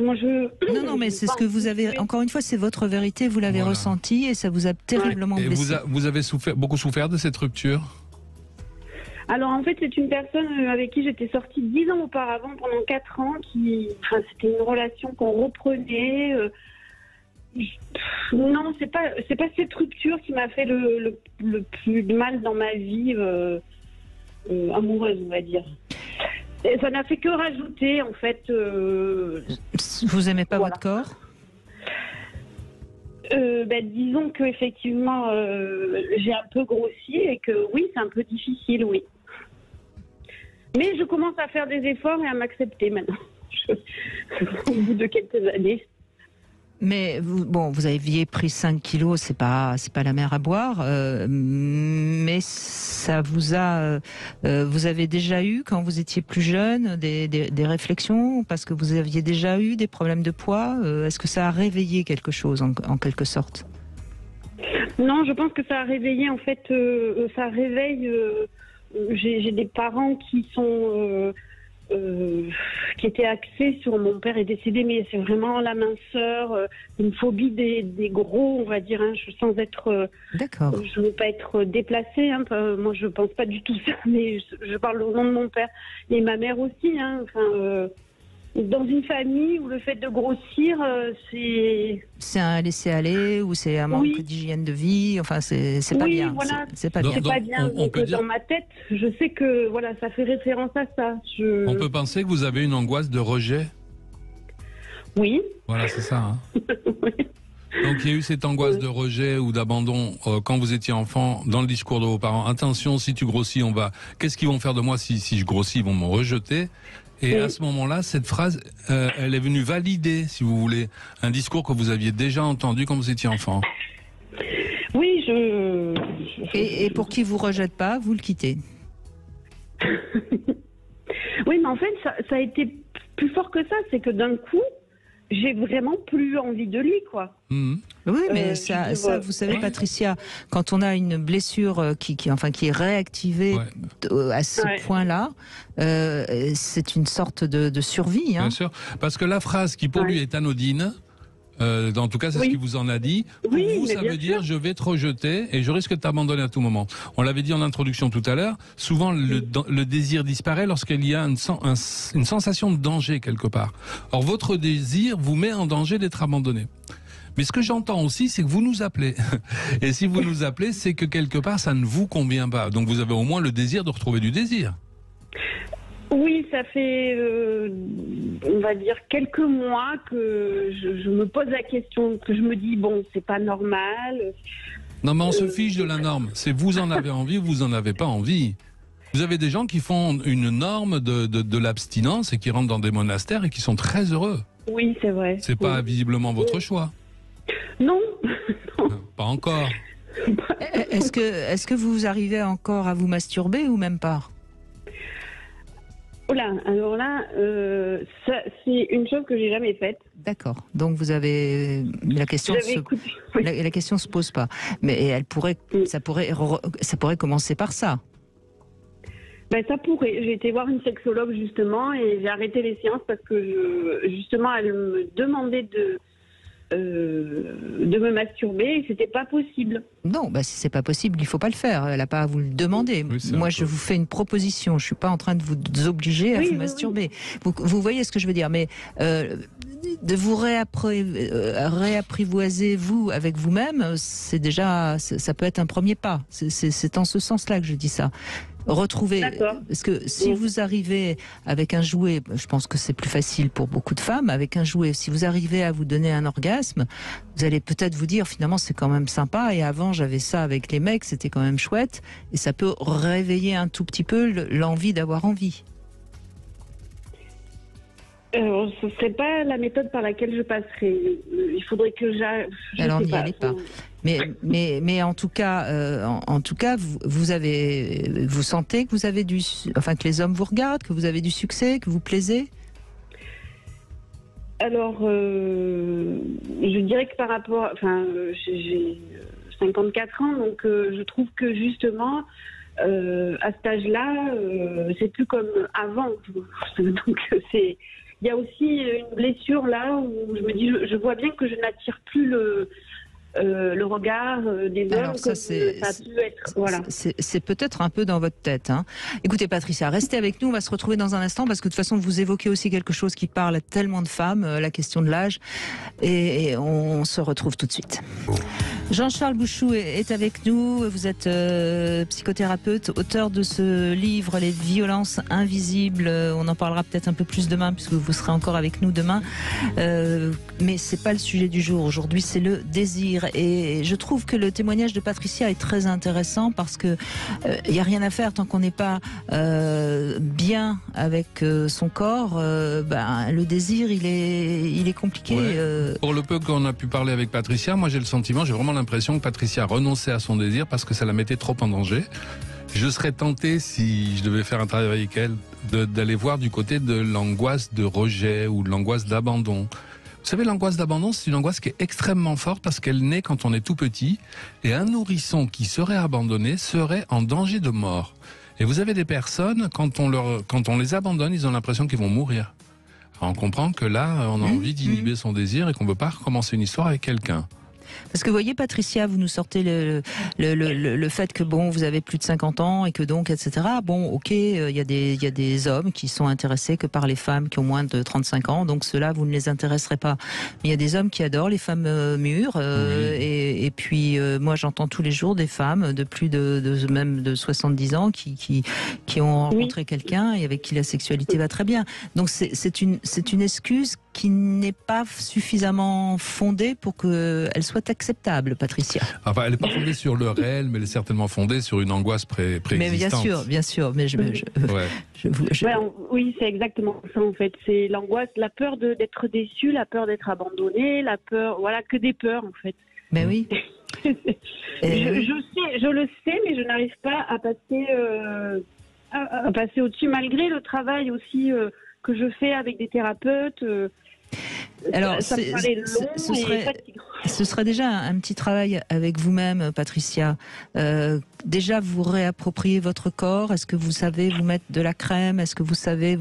Non, mais c'est ce que vous avez... Encore une fois, c'est votre vérité, vous l'avez ressenti et ça vous a terriblement blessé. Vous avez beaucoup souffert de cette rupture? Alors en fait, c'est une personne avec qui j'étais sortie 10 ans auparavant, pendant 4 ans, c'était une relation qu'on reprenait. Non, c'est pas cette rupture qui m'a fait le plus de mal dans ma vie amoureuse, on va dire. Et ça n'a fait que rajouter, en fait... Vous aimez pas votre corps? Disons qu'effectivement, j'ai un peu grossi et que oui, c'est un peu difficile, oui. Mais je commence à faire des efforts et à m'accepter maintenant. Au bout de quelques années. Mais vous aviez pris 5 kilos, c'est pas la mer à boire, mais ça vous avez déjà eu, quand vous étiez plus jeune, des réflexions, parce que vous aviez déjà eu des problèmes de poids. Est-ce que ça a réveillé quelque chose, en quelque sorte? Non, je pense que ça a réveillé, en fait, ça réveille. J'ai des parents qui sont... qui était axée sur mon père est décédé, mais c'est vraiment la minceur, une phobie des gros, on va dire, hein, sans être. D'accord. Je veux pas être déplacée, hein, moi je pense pas du tout ça, mais je parle au nom de mon père et ma mère aussi, hein, enfin. Dans une famille où le fait de grossir, c'est un laisser-aller ou c'est un manque d'hygiène de vie. Enfin, c'est pas bien. Voilà. C'est pas bien. C'est pas bien. Donc, dans ma tête, je sais que voilà, ça fait référence à ça. On peut penser que vous avez une angoisse de rejet. Oui. Voilà, c'est ça. Hein. Oui. Donc il y a eu cette angoisse de rejet ou d'abandon quand vous étiez enfant dans le discours de vos parents. Attention, si tu grossis, qu'est-ce qu'ils vont faire de moi si je grossis, ils vont me rejeter. Et à ce moment-là, cette phrase, elle est venue valider, si vous voulez, un discours que vous aviez déjà entendu quand vous étiez enfant. Oui, Et pour qu'il vous rejette pas, vous le quittez. Oui, mais en fait, ça a été plus fort que ça. C'est que d'un coup, j'ai vraiment plus envie de lui, quoi. Mmh. Oui, mais ça, vous savez, Patricia, quand on a une blessure qui est réactivée à ce point-là, c'est une sorte de survie. Hein. Bien sûr, parce que la phrase qui pour lui est anodine, en tout cas c'est ce qu'il vous en a dit, pour vous ça veut dire je vais te rejeter et je risque de t'abandonner à tout moment. On l'avait dit en introduction tout à l'heure, souvent le désir disparaît lorsqu'il y a une sensation de danger quelque part. Or votre désir vous met en danger d'être abandonné. Mais ce que j'entends aussi, c'est que vous nous appelez. Et si vous nous appelez, c'est que quelque part, ça ne vous convient pas. Donc vous avez au moins le désir de retrouver du désir. Oui, ça fait, on va dire, quelques mois que je me pose la question, que je me dis, bon, c'est pas normal. Non, mais on se fiche de la norme. C'est vous en avez envie ou vous en avez pas envie. Vous avez des gens qui font une norme de l'abstinence et qui rentrent dans des monastères et qui sont très heureux. Oui, c'est vrai. C'est pas visiblement votre choix. Non. Pas encore. Est-ce que vous arrivez encore à vous masturber ou même pas? Oh là, alors là, c'est une chose que j'ai jamais faite. D'accord. Donc vous avez la question la question se pose pas, mais ça pourrait commencer par ça. Ben ça pourrait. J'ai été voir une sexologue justement et j'ai arrêté les séances parce que justement elle me demandait de me masturber et c'était pas possible. Non, bah si c'est pas possible, il faut pas le faire. Elle n'a pas à vous le demander. Oui, moi, je vous fais une proposition. Je suis pas en train de vous obliger à vous masturber. Vous voyez ce que je veux dire. Mais de vous réapprivoiser vous avec vous-même, c'est déjà, ça peut être un premier pas. C'est en ce sens-là que je dis ça. Retrouver, parce que si vous arrivez avec un jouet, je pense que c'est plus facile pour beaucoup de femmes, avec un jouet, si vous arrivez à vous donner un orgasme, vous allez peut-être vous dire finalement c'est quand même sympa et avant j'avais ça avec les mecs, c'était quand même chouette et ça peut réveiller un tout petit peu l'envie d'avoir envie. Ce serait pas la méthode par laquelle je passerais. Il faudrait que alors n'y allez pas. Mais en tout cas, vous sentez que vous avez que les hommes vous regardent, que vous avez du succès, que vous plaisez. Alors, je dirais que par rapport, j'ai 54 ans, donc je trouve que justement. À cet âge-là, c'est plus comme avant. Donc il y a aussi une blessure là où je me dis, je vois bien que je n'attire plus le regard des hommes. Alors ça a pu être. Voilà. C'est peut-être un peu dans votre tête. Hein. Écoutez, Patricia, restez avec nous. On va se retrouver dans un instant parce que de toute façon, vous évoquez aussi quelque chose qui parle à tellement de femmes, la question de l'âge, et on se retrouve tout de suite. Jean-Charles Bouchou est avec nous. Vous êtes psychothérapeute, auteur de ce livre, Les violences invisibles. On en parlera peut-être un peu plus demain, puisque vous serez encore avec nous demain. Mais c'est pas le sujet du jour. Aujourd'hui, c'est le désir. Et je trouve que le témoignage de Patricia est très intéressant parce que il y a rien à faire tant qu'on n'est pas bien avec son corps. Le désir, il est compliqué. Ouais. Pour le peu qu'on a pu parler avec Patricia, moi j'ai vraiment l'impression que Patricia renonçait à son désir parce que ça la mettait trop en danger. Je serais tenté, si je devais faire un travail avec elle, d'aller voir du côté de l'angoisse de rejet ou de l'angoisse d'abandon. Vous savez, l'angoisse d'abandon, c'est une angoisse qui est extrêmement forte parce qu'elle naît quand on est tout petit et un nourrisson qui serait abandonné serait en danger de mort. Et vous avez des personnes, quand on les abandonne, ils ont l'impression qu'ils vont mourir. Alors on comprend que là, on a envie d'inhiber son désir et qu'on ne veut pas recommencer une histoire avec quelqu'un. Parce que vous voyez, Patricia, vous nous sortez le fait que bon, vous avez plus de 50 ans et que donc, etc. Bon, ok, il y a des hommes qui sont intéressés que par les femmes qui ont moins de 35 ans, donc ceux-là, vous ne les intéresserez pas. Mais il y a des hommes qui adorent les femmes mûres, et puis moi, j'entends tous les jours des femmes de plus même de 70 ans qui ont rencontré quelqu'un et avec qui la sexualité va très bien. Donc c'est une excuse qui n'est pas suffisamment fondée pour qu'elle soit acceptable, Patricia. Enfin, elle n'est pas fondée sur le réel, mais elle est certainement fondée sur une angoisse préexistante. Mais bien sûr. Mais oui, c'est exactement ça en fait. C'est l'angoisse, la peur d'être déçu, la peur d'être abandonné, la peur, voilà, que des peurs en fait. Mais oui. Je le sais, mais je n'arrive pas à passer au-dessus, malgré le travail aussi que je fais avec des thérapeutes. Alors, ça me paraît long et fatigant. Ce serait déjà un petit travail avec vous-même, Patricia. Déjà, vous réappropriez votre corps. Est-ce que vous savez vous mettre de la crème? Est-ce que vous savez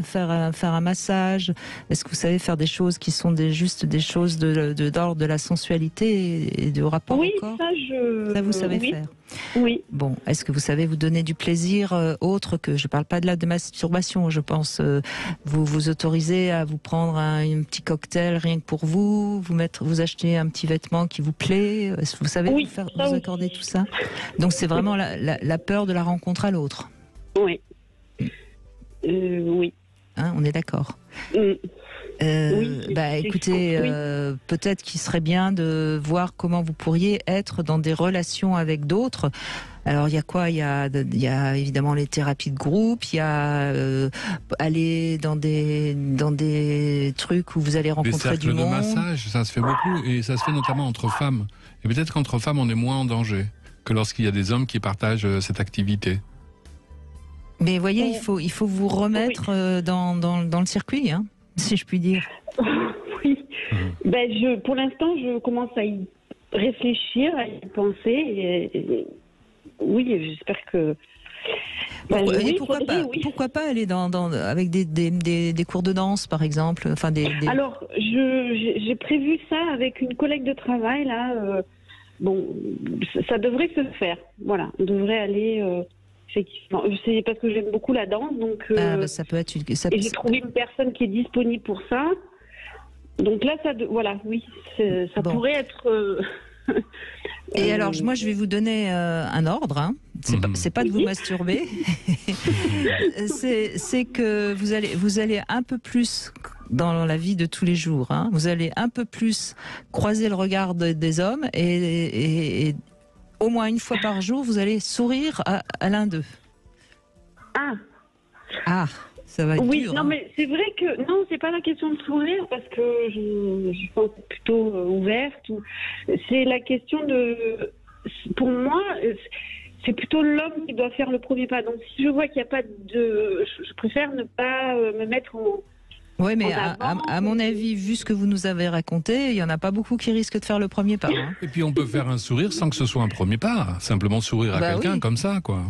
faire un massage? Est-ce que vous savez faire des choses qui sont juste des choses d'ordre de la sensualité et de rapport au corps? Ça, vous savez faire. Oui. Bon, est-ce que vous savez vous donner du plaisir autre que, je parle pas de masturbation, je pense, vous autorisez à vous prendre un petit cocktail rien que pour vous acheter un petit vêtement qui vous plaît, est-ce que vous savez vous accorder tout ça? Donc c'est vraiment la peur de la rencontre à l'autre. Oui. Oui. Hein, on est d'accord. Écoutez, peut-être qu'il serait bien de voir comment vous pourriez être dans des relations avec d'autres. Alors il y a quoi? Il y a évidemment les thérapies de groupe, il y a aller dans des trucs où vous allez rencontrer du monde. Les cercles de massage, ça se fait beaucoup et ça se fait notamment entre femmes. Et peut-être qu'entre femmes on est moins en danger que lorsqu'il y a des hommes qui partagent cette activité. Mais voyez, il faut vous remettre dans le circuit, hein, si je puis dire. Oui. Pour l'instant, je commence à y réfléchir, à y penser. Oui, j'espère que. Pourquoi pas aller avec des cours de danse, par exemple, enfin Alors, j'ai prévu ça avec une collègue de travail là. Ça devrait se faire. Voilà, on devrait aller. Effectivement, c'est parce que j'aime beaucoup la danse, donc. Ça peut être et j'ai trouvé une personne qui est disponible pour ça. Donc là, ça pourrait être. Et alors, moi, je vais vous donner un ordre. Hein. C'est pas de vous masturber. c'est que vous allez un peu plus dans la vie de tous les jours. Hein. Vous allez un peu plus croiser le regard des hommes et au moins une fois par jour, vous allez sourire à l'un d'eux. Ah, ça va être dur. Non, mais c'est vrai que non, c'est pas la question de sourire parce que je pense plutôt ouverte. C'est la question de, pour moi, c'est plutôt l'homme qui doit faire le premier pas. Donc si je vois qu'il n'y a pas je préfère ne pas me mettre en. Oui, mais à mon avis, vu ce que vous nous avez raconté, il n'y en a pas beaucoup qui risquent de faire le premier pas. Hein. Et puis on peut faire un sourire sans que ce soit un premier pas. Simplement sourire à quelqu'un comme ça, quoi.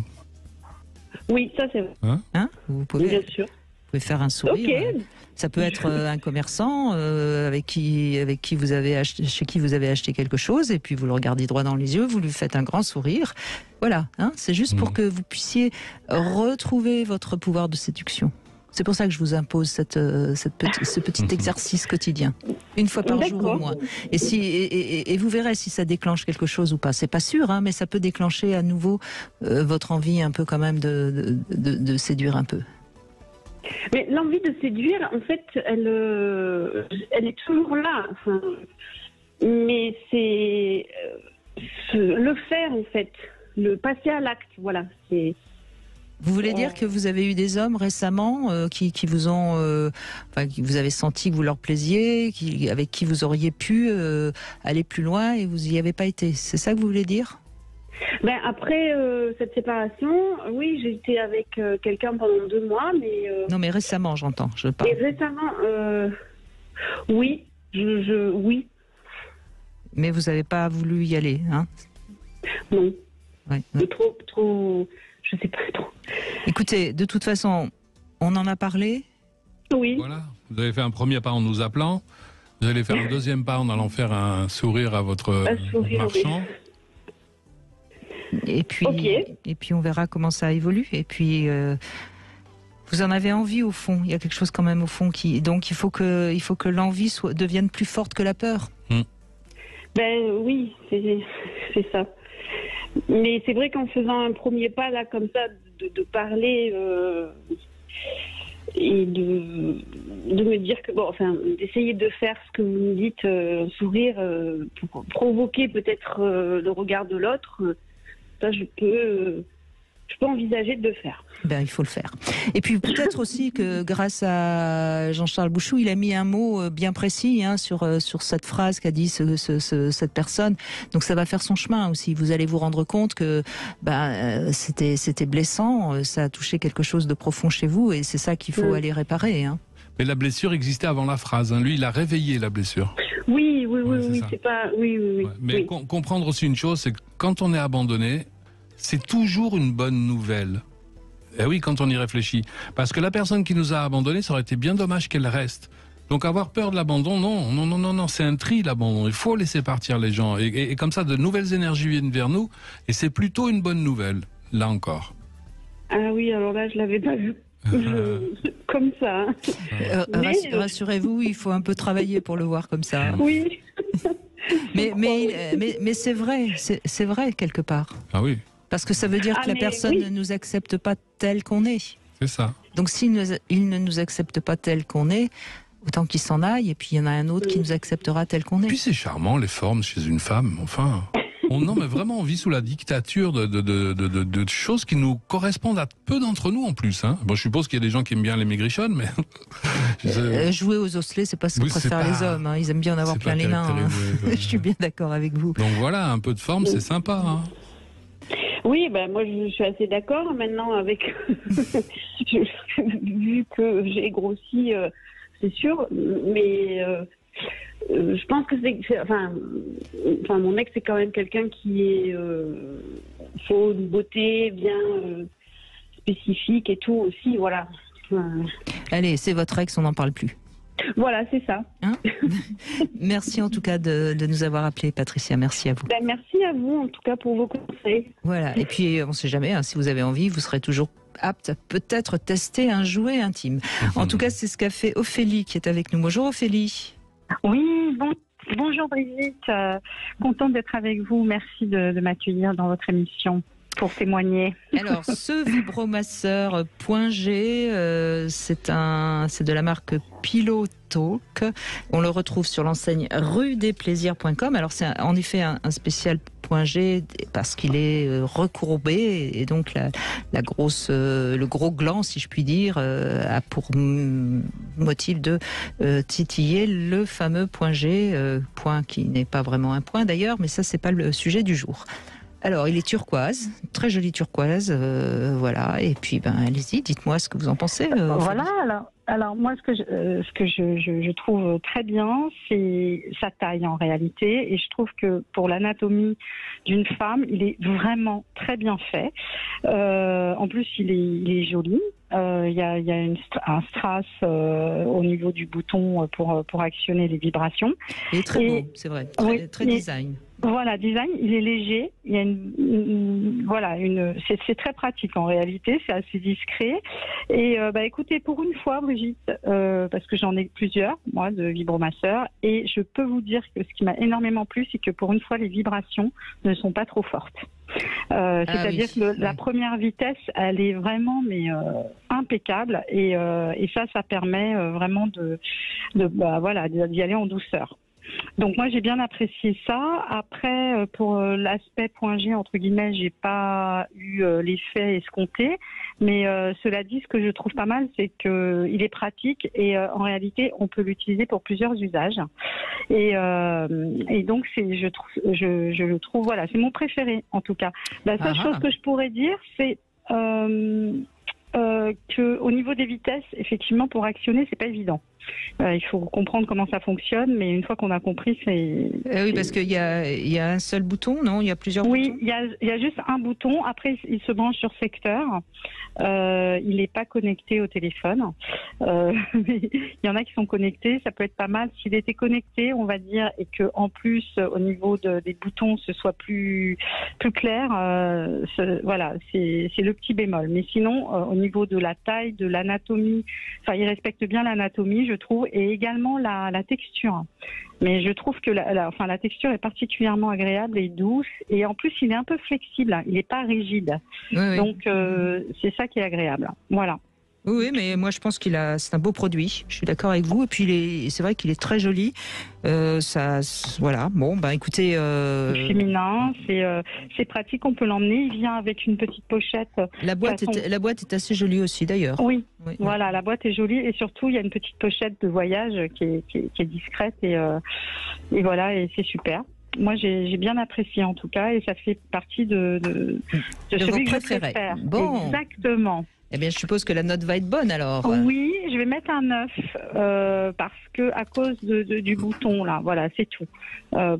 Oui, ça c'est vrai. Hein vous pouvez, bien sûr. Vous pouvez faire un sourire. Okay. Ça peut être un commerçant chez qui vous avez acheté quelque chose et puis vous le regardez droit dans les yeux, vous lui faites un grand sourire. Voilà, hein, c'est juste pour que vous puissiez retrouver votre pouvoir de séduction. C'est pour ça que je vous impose ce petit exercice quotidien, une fois par jour au moins. Et vous verrez si ça déclenche quelque chose ou pas. C'est pas sûr, hein, mais ça peut déclencher à nouveau votre envie un peu quand même de séduire un peu. Mais l'envie de séduire, en fait, elle est toujours là. Enfin, mais c'est le faire, en fait, le passer à l'acte, voilà. Vous voulez dire que vous avez eu des hommes récemment qui vous ont, qui vous avez senti que vous leur plaisiez, avec qui vous auriez pu aller plus loin et vous y avez pas été. C'est ça que vous voulez dire? Ben après cette séparation, oui, j'ai été avec quelqu'un pendant 2 mois, mais non, mais récemment, j'entends. Je parle. Et récemment, oui, oui. Mais vous n'avez pas voulu y aller, hein? Non. Ouais. Trop. Je sais pas trop. Écoutez, de toute façon, on en a parlé. Oui. Voilà, vous avez fait un premier pas en nous appelant. Vous allez faire un deuxième pas en allant faire un sourire à votre marchand. Oui. Et puis on verra comment ça évolue. Et puis vous en avez envie au fond. Il y a quelque chose quand même au fond donc il faut que l'envie devienne plus forte que la peur. Ben oui, c'est ça. Mais c'est vrai qu'en faisant un premier pas là comme ça, de parler et de me dire que d'essayer de faire ce que vous me dites, sourire, pour provoquer peut-être le regard de l'autre, ça je peux envisager de le faire. Ben, il faut le faire. Et puis peut-être aussi que grâce à Jean-Charles Bouchou, il a mis un mot bien précis sur cette phrase qu'a dit cette personne. Donc ça va faire son chemin aussi. Vous allez vous rendre compte que c'était blessant, ça a touché quelque chose de profond chez vous et c'est ça qu'il faut aller réparer. Hein. Mais la blessure existait avant la phrase. Lui, il a réveillé la blessure. Oui, c'est pas... Oui. Ouais. Mais comprendre aussi une chose, c'est que quand on est abandonné, c'est toujours une bonne nouvelle. Et oui, quand on y réfléchit. Parce que la personne qui nous a abandonnés, ça aurait été bien dommage qu'elle reste. Donc avoir peur de l'abandon, non, c'est un tri l'abandon. Il faut laisser partir les gens. Et comme ça, de nouvelles énergies viennent vers nous. Et c'est plutôt une bonne nouvelle, là encore. Ah oui, alors là, je l'avais pas vu. Comme ça. Rassurez-vous, il faut un peu travailler pour le voir comme ça. Oui. mais c'est vrai quelque part. Ah oui. Parce que ça veut dire que la personne ne nous accepte pas tel qu'on est. C'est ça. Donc s'il ne nous accepte pas tel qu'on est, autant qu'il s'en aille, et puis il y en a un autre qui nous acceptera tel qu'on est. Puis c'est charmant, les formes chez une femme, enfin. Non, mais vraiment, on vit sous la dictature de choses qui nous correspondent à peu d'entre nous en plus. Hein. Bon, je suppose qu'il y a des gens qui aiment bien les maigrichonnes, mais... jouer aux osselets, c'est pas ce que préfèrent les hommes. Hein. Ils aiment bien en avoir plein les mains. Hein. Je suis bien d'accord avec vous. Donc voilà, un peu de forme, c'est sympa. Hein. Oui, moi je suis assez d'accord maintenant avec... vu que j'ai grossi, c'est sûr, mais... je pense que mon ex c'est quand même quelqu'un qui est faut une beauté bien spécifique et tout aussi, voilà. Allez, c'est votre ex, on n'en parle plus. Voilà, c'est ça. Hein. Merci en tout cas de nous avoir appelés, Patricia. Merci à vous. Merci à vous en tout cas pour vos conseils. Voilà. Et puis on ne sait jamais, si vous avez envie, vous serez toujours apte à peut-être tester un jouet intime. En tout cas, c'est ce qu'a fait Ophélie qui est avec nous. Bonjour Ophélie. Oui, bonjour Brigitte. Contente d'être avec vous. Merci de m'accueillir dans votre émission pour témoigner. Alors, ce vibromasseur.g, c'est de la marque Pillow Talk. On le retrouve sur l'enseigne ruedesplaisirs.com. Alors, c'est en effet un spécial .g parce qu'il est recourbé et donc le gros gland, si je puis dire, a pour motif de titiller le fameux .g, point qui n'est pas vraiment un point d'ailleurs, mais ça, c'est pas le sujet du jour. Alors, il est turquoise, très jolie turquoise, voilà. Et puis, allez-y, dites-moi ce que vous en pensez. Voilà. Alors moi, ce que je trouve très bien, c'est sa taille en réalité, et je trouve que pour l'anatomie d'une femme, il est vraiment très bien fait. En plus, il est joli. Il y a un strass au niveau du bouton pour actionner les vibrations. Il est très beau, c'est vrai, très design. Voilà, design, il est léger. Il y a c'est très pratique en réalité, c'est assez discret. Et écoutez, pour une fois, Brigitte, parce que j'en ai plusieurs, moi, de vibromasseurs, et je peux vous dire que ce qui m'a énormément plu, c'est que pour une fois, les vibrations ne sont pas trop fortes. C'est-à-dire que la première vitesse, elle est vraiment impeccable, et ça permet vraiment d'y aller en douceur. Donc moi j'ai bien apprécié ça. Après pour l'aspect point G entre guillemets, j'ai pas eu l'effet escompté, mais cela dit, ce que je trouve pas mal, c'est que il est pratique et en réalité on peut l'utiliser pour plusieurs usages. Et donc je le trouve voilà, c'est mon préféré en tout cas. La seule chose que je pourrais dire, c'est que au niveau des vitesses, effectivement, pour actionner, c'est pas évident. Il faut comprendre comment ça fonctionne, mais une fois qu'on a compris, oui, parce qu'il y a un seul bouton, non? Il y a plusieurs boutons? Oui, il y a juste un bouton. Après, il se branche sur secteur. Il n'est pas connecté au téléphone. Mais il y en a qui sont connectés. Ça peut être pas mal. S'il était connecté, on va dire, et que en plus, au niveau des boutons, ce soit plus clair. Voilà, c'est le petit bémol. Mais sinon, au niveau de la taille, de l'anatomie, enfin, il respecte bien l'anatomie, je trouve, et également la texture. Mais je trouve que la texture est particulièrement agréable et douce, et en plus il est un peu flexible, il n'est pas rigide. Oui. Donc c'est ça qui est agréable. Voilà. Oui, mais moi je pense c'est un beau produit. Je suis d'accord avec vous. Et puis c'est vrai qu'il est très joli. Voilà. Bon, écoutez. Féminin, c'est pratique. On peut l'emmener. Il vient avec une petite pochette. La boîte est assez jolie aussi, d'ailleurs. Oui. Voilà, la boîte est jolie et surtout il y a une petite pochette de voyage qui est discrète et voilà, et c'est super. Moi, j'ai bien apprécié en tout cas, et ça fait partie de celui que je préfère. Bon. Exactement. Eh bien, je suppose que la note va être bonne alors. Oui, je vais mettre un 9 parce que à cause du bouton là, voilà, c'est tout.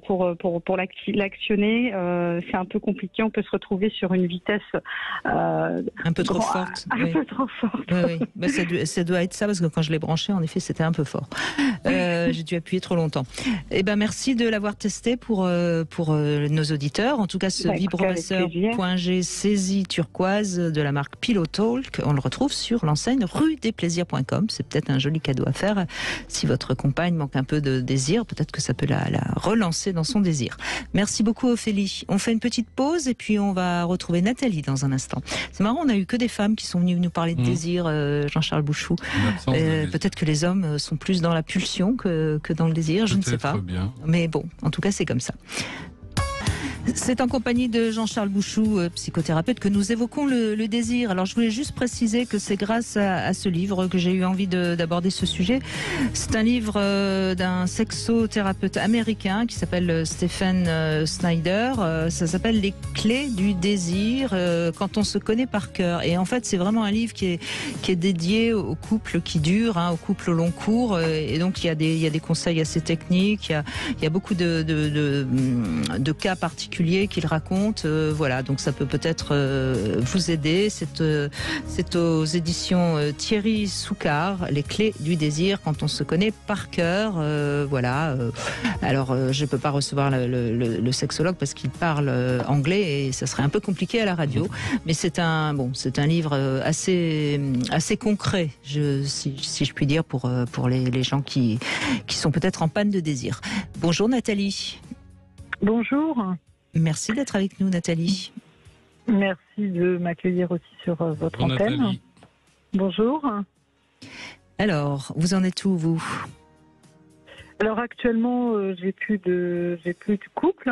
Pour l'actionner, c'est un peu compliqué. On peut se retrouver sur une vitesse un peu trop forte. Un peu trop forte. Oui. Ça doit être ça, parce que quand je l'ai branché, en effet, c'était un peu fort. J'ai dû appuyer trop longtemps. Eh ben, merci de l'avoir testé pour nos auditeurs. En tout cas, ce vibromasseur.g saisie turquoise de la marque Pillow Talk, on le retrouve sur l'enseigne rue-des-plaisirs.com. C'est peut-être un joli cadeau à faire si votre compagne manque un peu de désir. Peut-être que ça peut la relancer dans son désir. Merci beaucoup, Ophélie. On fait une petite pause et puis on va retrouver Nathalie dans un instant. C'est marrant, on a eu que des femmes qui sont venues nous parler de désir, Jean-Charles Bouchou. Peut-être que les hommes sont plus dans la pulsion que dans le désir, je ne sais pas. Bien. Mais bon, en tout cas, c'est comme ça. C'est en compagnie de Jean-Charles Bouchou, psychothérapeute, que nous évoquons le désir. Alors je voulais juste préciser que c'est grâce à ce livre que j'ai eu envie d'aborder ce sujet. C'est un livre d'un sexothérapeute américain qui s'appelle Stephen Snyder. Ça s'appelle Les clés du désir quand on se connaît par cœur. Et en fait, c'est vraiment un livre qui est dédié aux couples qui durent, aux couples au long cours. Et donc il y a des conseils assez techniques. Il y a beaucoup de cas particuliers qu'il raconte, voilà, donc ça peut peut-être vous aider. C'est aux éditions Thierry Soucard, Les clés du désir quand on se connaît par cœur, voilà. Alors je peux pas recevoir le sexologue parce qu'il parle anglais et ça serait un peu compliqué à la radio, mais c'est un livre assez concret, si je puis dire, pour les gens qui sont peut-être en panne de désir. Bonjour Nathalie. Bonjour. Merci d'être avec nous, Nathalie. Merci de m'accueillir aussi sur votre antenne. Nathalie. Bonjour. Alors, vous en êtes où, vous? Alors actuellement, j'ai plus de couple,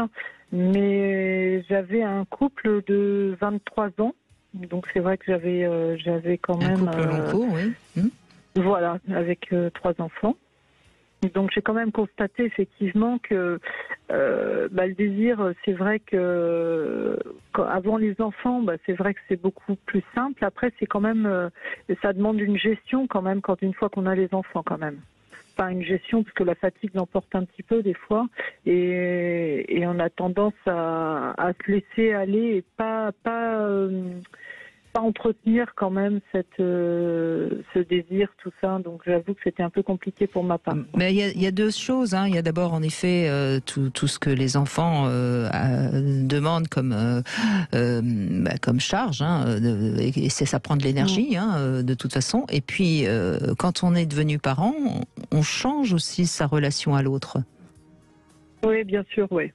mais j'avais un couple de 23 ans. Donc c'est vrai que j'avais quand même un couple long cours, oui. Voilà, avec 3 enfants. Donc j'ai quand même constaté effectivement que le désir, c'est vrai que avant les enfants, c'est vrai que c'est beaucoup plus simple. Après, c'est quand même, ça demande une gestion quand même une fois qu'on a les enfants quand même. Enfin, une gestion parce que la fatigue l'emporte un petit peu des fois et on a tendance à se laisser aller et pas pas entretenir quand même ce désir, tout ça. Donc j'avoue que c'était un peu compliqué pour ma part. Mais il y a deux choses. Hein. Il y a d'abord en effet tout ce que les enfants demandent comme charge, hein, et ça prend de l'énergie de toute façon. Et puis quand on est devenu parent, on change aussi sa relation à l'autre. Oui, bien sûr, oui.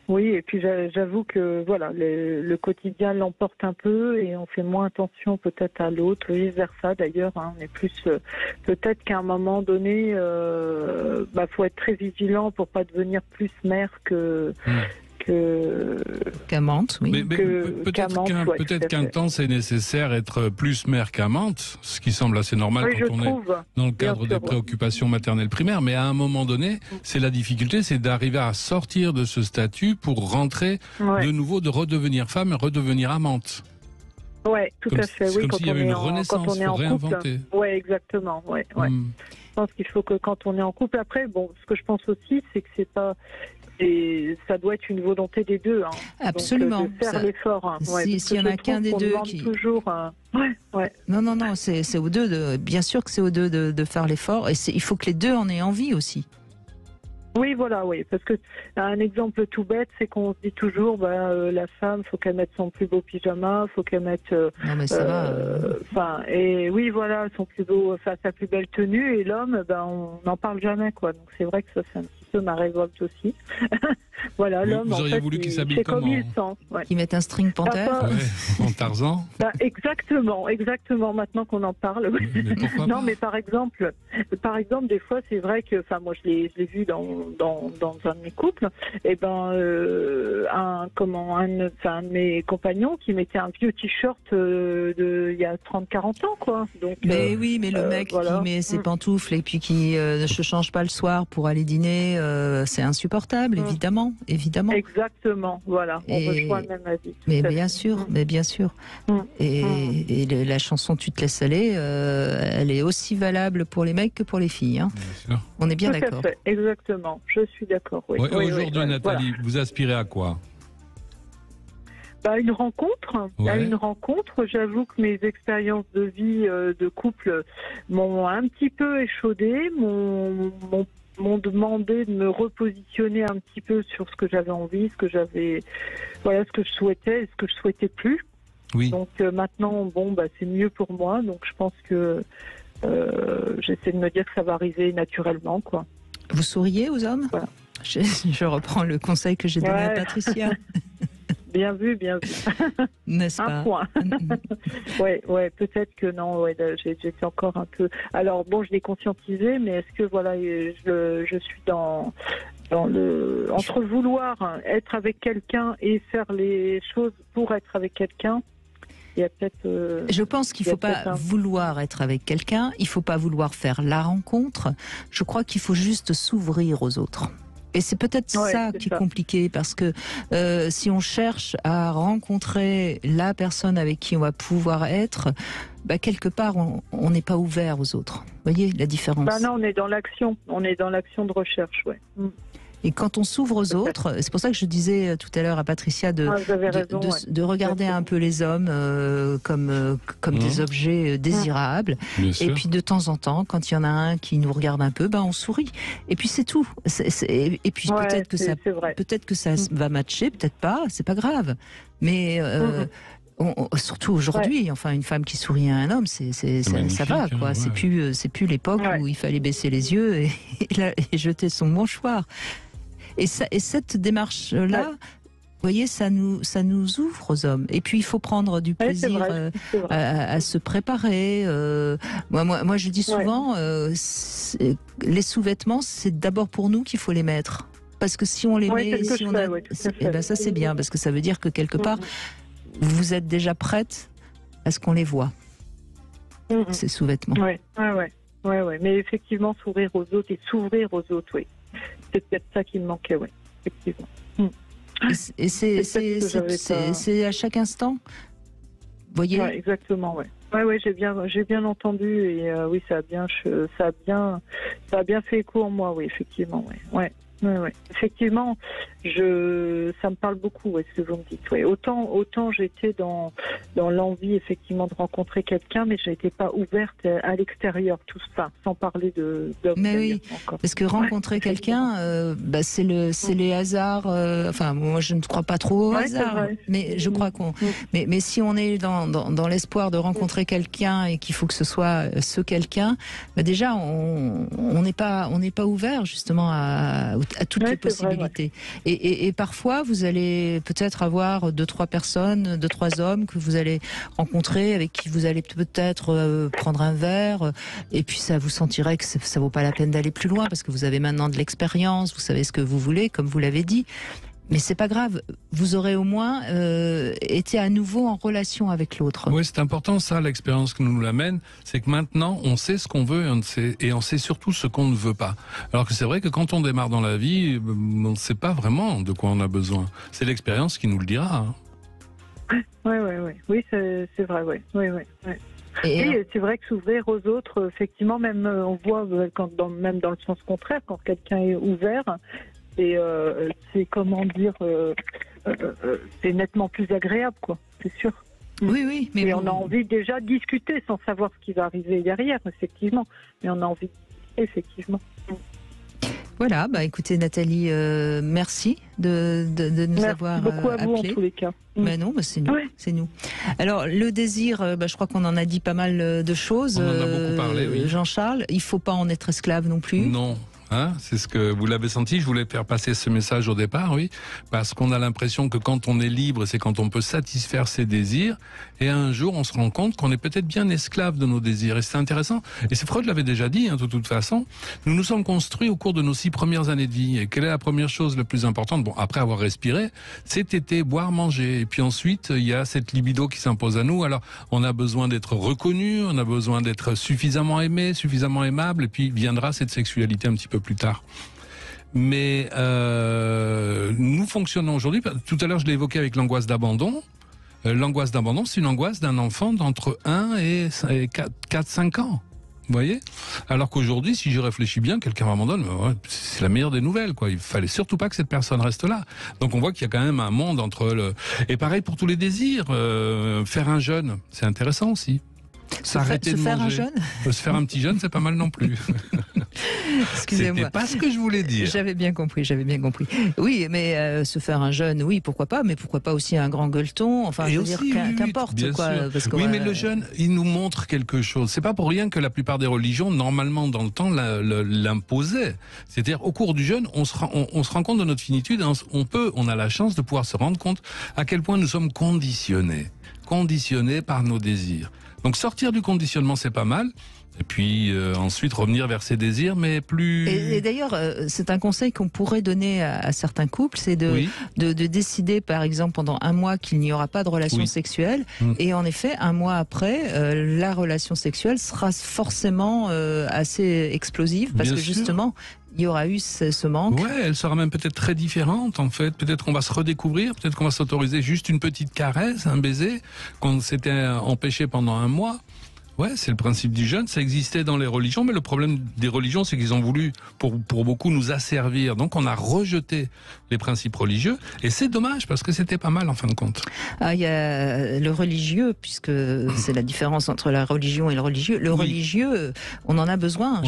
Oui, et puis j'avoue que voilà, le quotidien l'emporte un peu et on fait moins attention peut-être à l'autre, vice versa d'ailleurs. Hein, on est plus peut-être qu'à un moment donné, faut être très vigilant pour pas devenir plus mère qu'amante, oui. Mais peut-être qu'un temps c'est nécessaire être plus mère qu'amante, ce qui semble assez normal quand on est dans le cadre des préoccupations maternelles primaires, mais à un moment donné, c'est la difficulté, c'est d'arriver à sortir de ce statut pour rentrer de nouveau, de redevenir femme et redevenir amante. Oui, tout à fait. C'est comme s'il y avait une renaissance, il faut réinventer. Oui, exactement. Ouais. Je pense qu'il faut que quand on est en couple, après, ce que je pense aussi, c'est que c'est pas... ça doit être une volonté des deux. Hein. Absolument. Donc, de faire l'effort. Hein. S'il y en a qu'un des deux qui... toujours, Non, c'est aux deux. Bien sûr que c'est aux deux de faire l'effort. Et il faut que les deux en aient envie aussi. Oui, voilà, oui. Parce que un exemple tout bête, c'est qu'on se dit toujours, la femme, faut qu'elle mette son plus beau pyjama, faut qu'elle mette. Non, mais ça va. Et oui, voilà, sa plus belle tenue. Et l'homme, on n'en parle jamais, quoi. Donc c'est vrai que ça, c'est un petit peu ma révolte aussi. Voilà, l'homme, vous auriez voulu qu'il s'habille comme il sent. Qu'il mette un string panthère. En Tarzan. Exactement. Maintenant qu'on en parle. Mais pourquoi non, pas mais par exemple, des fois, c'est vrai que, moi, je l'ai vu dans un de mes couples, et un de mes compagnons qui mettait un vieux t-shirt il y a 30-40 ans, quoi. Donc, mais oui, mais le mec qui met ses pantoufles et puis qui ne se change pas le soir pour aller dîner, c'est insupportable, évidemment. Exactement, voilà. On rejoint le même avis. Mais bien sûr. Et la chanson Tu te laisses aller, elle est aussi valable pour les mecs que pour les filles. Hein. Bien sûr. On est bien d'accord. Tout à fait, exactement. Je suis d'accord. Oui. Aujourd'hui, Nathalie, vous aspirez à quoi ? Une rencontre. Une rencontre. J'avoue que mes expériences de vie de couple m'ont un petit peu échaudée, m'ont demandé de me repositionner un petit peu sur ce que j'avais envie, ce que je souhaitais et ce que je souhaitais plus. Oui. Donc maintenant, c'est mieux pour moi. Donc je pense que j'essaie de me dire que ça va arriver naturellement, quoi. Vous souriez aux hommes ? Voilà. Je reprends le conseil que j'ai donné à Patricia. Bien vu. N'est-ce pas ? Un point. Ouais, peut-être que non, j'étais encore un peu... Alors, je l'ai conscientisé, mais est-ce que, je suis dans entre vouloir être avec quelqu'un et faire les choses pour être avec quelqu'un, il y a peut-être... Je pense qu'il ne faut pas vouloir être avec quelqu'un, il ne faut pas vouloir faire la rencontre. Je crois qu'il faut juste s'ouvrir aux autres. Et c'est peut-être ça qui est compliqué, parce que si on cherche à rencontrer la personne avec qui on va pouvoir être, quelque part on n'est pas ouvert aux autres. Vous voyez la différence ? Non, on est dans l'action de recherche, ouais. Et quand on s'ouvre aux autres, c'est pour ça que je disais tout à l'heure à Patricia de regarder un peu les hommes comme des objets désirables. Et puis de temps en temps, quand il y en a un qui nous regarde un peu, on sourit. Et puis c'est tout. Et puis peut-être que ça va matcher, peut-être pas, c'est pas grave. Mais surtout aujourd'hui, une femme qui sourit à un homme, ça va, quoi. Hein, c'est plus l'époque où il fallait baisser les yeux et jeter son mouchoir. Et cette démarche-là, vous voyez, ça nous ouvre aux hommes. Et puis il faut prendre du plaisir à se préparer. Moi, je dis souvent, les sous-vêtements, c'est d'abord pour nous qu'il faut les mettre. Parce que si on les met, ça c'est bien, parce que ça veut dire que quelque part, vous êtes déjà prête à ce qu'on les voit, ces sous-vêtements. Ouais. Mais effectivement, sourire aux autres et s'ouvrir aux autres, oui. C'est peut-être ça qui me manquait, oui, effectivement. Et c'est à chaque instant, vous voyez. Ouais, exactement, ouais. Ouais, j'ai bien entendu et oui, ça a bien fait écho en moi, oui, effectivement, ouais. Effectivement, Ça me parle beaucoup, ouais, ce que vous me dites. Ouais. Autant j'étais dans l'envie effectivement de rencontrer quelqu'un, mais je n'étais pas ouverte à l'extérieur, tout ça, sans parler d'hommes. Mais oui, encore. Parce que rencontrer quelqu'un, c'est les hasards. Enfin, moi je ne crois pas trop au hasard, mais je crois qu'on. Mais si on est dans l'espoir de rencontrer quelqu'un et qu'il faut que ce soit ce quelqu'un, déjà on n'est pas ouvert justement à toutes les possibilités. Vrai, et parfois, vous allez peut-être avoir 2-3 personnes, 2-3 hommes que vous allez rencontrer, avec qui vous allez peut-être prendre un verre, et puis ça vous sentirez que ça vaut pas la peine d'aller plus loin, parce que vous avez maintenant de l'expérience, vous savez ce que vous voulez, comme vous l'avez dit. Mais c'est pas grave, vous aurez au moins été à nouveau en relation avec l'autre. Oui, c'est important ça, l'expérience que nous l'amène, c'est que maintenant on sait ce qu'on veut et on sait surtout ce qu'on ne veut pas. Alors que c'est vrai que quand on démarre dans la vie, on ne sait pas vraiment de quoi on a besoin. C'est l'expérience qui nous le dira. Oui, c'est vrai, oui. Et c'est vrai que s'ouvrir aux autres, effectivement, même on voit même dans le sens contraire, quand quelqu'un est ouvert. Et c'est comment dire, c'est nettement plus agréable, quoi. C'est sûr. Oui, mais on a envie déjà de discuter sans savoir ce qui va arriver derrière, effectivement. Mais on a envie de discuter, effectivement. Voilà, écoutez Nathalie, merci de nous avoir appelé. Merci beaucoup à vous en tous les cas. Mais non, c'est nous, c'est nous. Alors le désir, je crois qu'on en a dit pas mal de choses. On en a beaucoup parlé, oui. Jean-Charles, il faut pas en être esclave non plus. Non. C'est ce que vous l'avez senti, je voulais faire passer ce message au départ, oui, parce qu'on a l'impression que quand on est libre, c'est quand on peut satisfaire ses désirs, et un jour on se rend compte qu'on est peut-être bien esclave de nos désirs, et c'est intéressant, et c'est Freud l'avait déjà dit, de toute façon, nous nous sommes construits au cours de nos 6 premières années de vie, et quelle est la première chose la plus importante, après avoir respiré, c'est téter, boire, manger, et puis ensuite il y a cette libido qui s'impose à nous, alors on a besoin d'être reconnu, on a besoin d'être suffisamment aimé, suffisamment aimable, et puis viendra cette sexualité un petit peu plus tard. Mais nous fonctionnons aujourd'hui, tout à l'heure je l'ai évoqué avec l'angoisse d'abandon. L'angoisse d'abandon, c'est une angoisse d'un enfant d'entre 1 et 4-5 ans. Vous voyez ? Alors qu'aujourd'hui, si je réfléchis bien, quelqu'un m'abandonne, c'est la meilleure des nouvelles, quoi. Il fallait surtout pas que cette personne reste là. Donc on voit qu'il y a quand même un monde entre et pareil pour tous les désirs. Faire un jeûne, c'est intéressant aussi. S'arrêter de manger. Un jeûne. Se faire un petit jeûne, c'est pas mal non plus. Excusez-moi. C'était pas ce que je voulais dire. J'avais bien compris. Oui, mais se faire un jeûne, oui, pourquoi pas, mais pourquoi pas aussi un grand gueulleton, enfin, je veux dire, qu'importe, quoi. Parce que, mais le jeûne, il nous montre quelque chose. C'est pas pour rien que la plupart des religions, normalement, dans le temps, l'imposaient. C'est-à-dire, au cours du jeûne, on se rend compte de notre finitude, on a la chance de pouvoir se rendre compte à quel point nous sommes conditionnés par nos désirs. Donc sortir du conditionnement, c'est pas mal. Et puis ensuite revenir vers ses désirs, mais plus... Et d'ailleurs, c'est un conseil qu'on pourrait donner à certains couples, c'est de décider, par exemple, pendant 1 mois qu'il n'y aura pas de relation sexuelle. Et en effet, 1 mois après, la relation sexuelle sera forcément assez explosive, parce que justement... il y aura eu ce manque. Ouais, elle sera même peut-être très différente, en fait. Peut-être qu'on va se redécouvrir, peut-être qu'on va s'autoriser juste une petite caresse, un baiser, qu'on s'était empêché pendant 1 mois. Ouais, c'est le principe du jeûne, ça existait dans les religions, mais le problème des religions, c'est qu'ils ont voulu, pour beaucoup, nous asservir. Donc on a rejeté les principes religieux, et c'est dommage, parce que c'était pas mal, en fin de compte. Il y a le religieux, puisque c'est la différence entre la religion et le religieux. Le religieux, on en a besoin.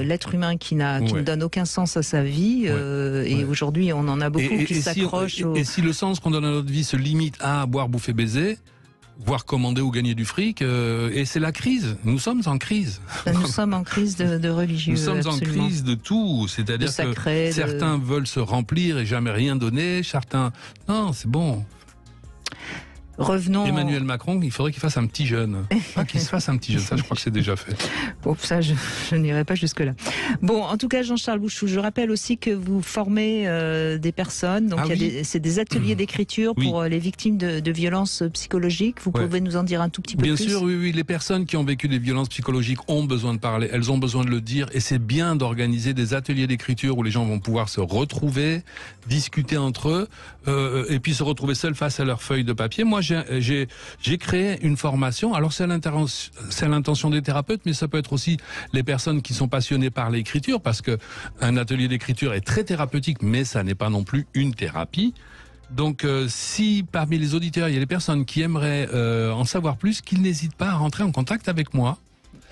L'être humain qui ne donne aucun sens à sa vie, et aujourd'hui, on en a beaucoup qui s'accrochent et si le sens qu'on donne à notre vie se limite à boire, bouffer, baiser, voire commander ou gagner du fric, et c'est la crise. Nous sommes en crise. Nous sommes en crise de religieux. Nous sommes en crise de tout. C'est-à-dire que certains veulent se remplir et jamais rien donner. Certains... Non, c'est bon. Revenons... Emmanuel Macron, il faudrait qu'il fasse un petit jeûne. Pas qu'il se fasse un petit jeûne, ça je crois que c'est déjà fait. Bon, ça je n'irai pas jusque-là. Bon, en tout cas, Jean-Charles Bouchou, je rappelle aussi que vous formez des personnes, donc c'est des ateliers d'écriture pour les victimes de violences psychologiques. Vous pouvez nous en dire un tout petit peu plus ? Bien sûr, oui. Les personnes qui ont vécu des violences psychologiques ont besoin de parler, elles ont besoin de le dire, et c'est bien d'organiser des ateliers d'écriture où les gens vont pouvoir se retrouver, discuter entre eux, et puis se retrouver seuls face à leur feuille de papier. Moi, j'ai créé une formation. Alors c'est à l'intention des thérapeutes, mais ça peut être aussi les personnes qui sont passionnées par l'écriture, parce que un atelier d'écriture est très thérapeutique, mais ça n'est pas non plus une thérapie. Donc si parmi les auditeurs, il y a des personnes qui aimeraient en savoir plus, qu'ils n'hésitent pas à rentrer en contact avec moi.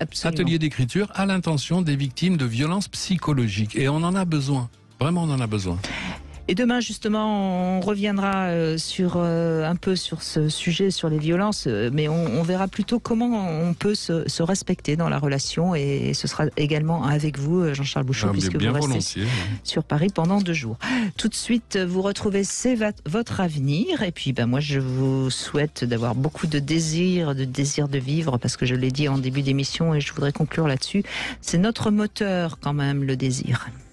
Absolument. Atelier d'écriture à l'intention des victimes de violences psychologiques. Et on en a besoin. Vraiment, on en a besoin. Et demain, justement, on reviendra un peu sur ce sujet, sur les violences, mais on verra plutôt comment on peut se respecter dans la relation, et ce sera également avec vous, Jean-Charles Bouchot, puisque vous restez sur Paris pendant 2 jours. Tout de suite, vous retrouvez C'est votre avenir, et puis moi je vous souhaite d'avoir beaucoup de désir de vivre, parce que je l'ai dit en début d'émission et je voudrais conclure là-dessus, c'est notre moteur quand même, le désir.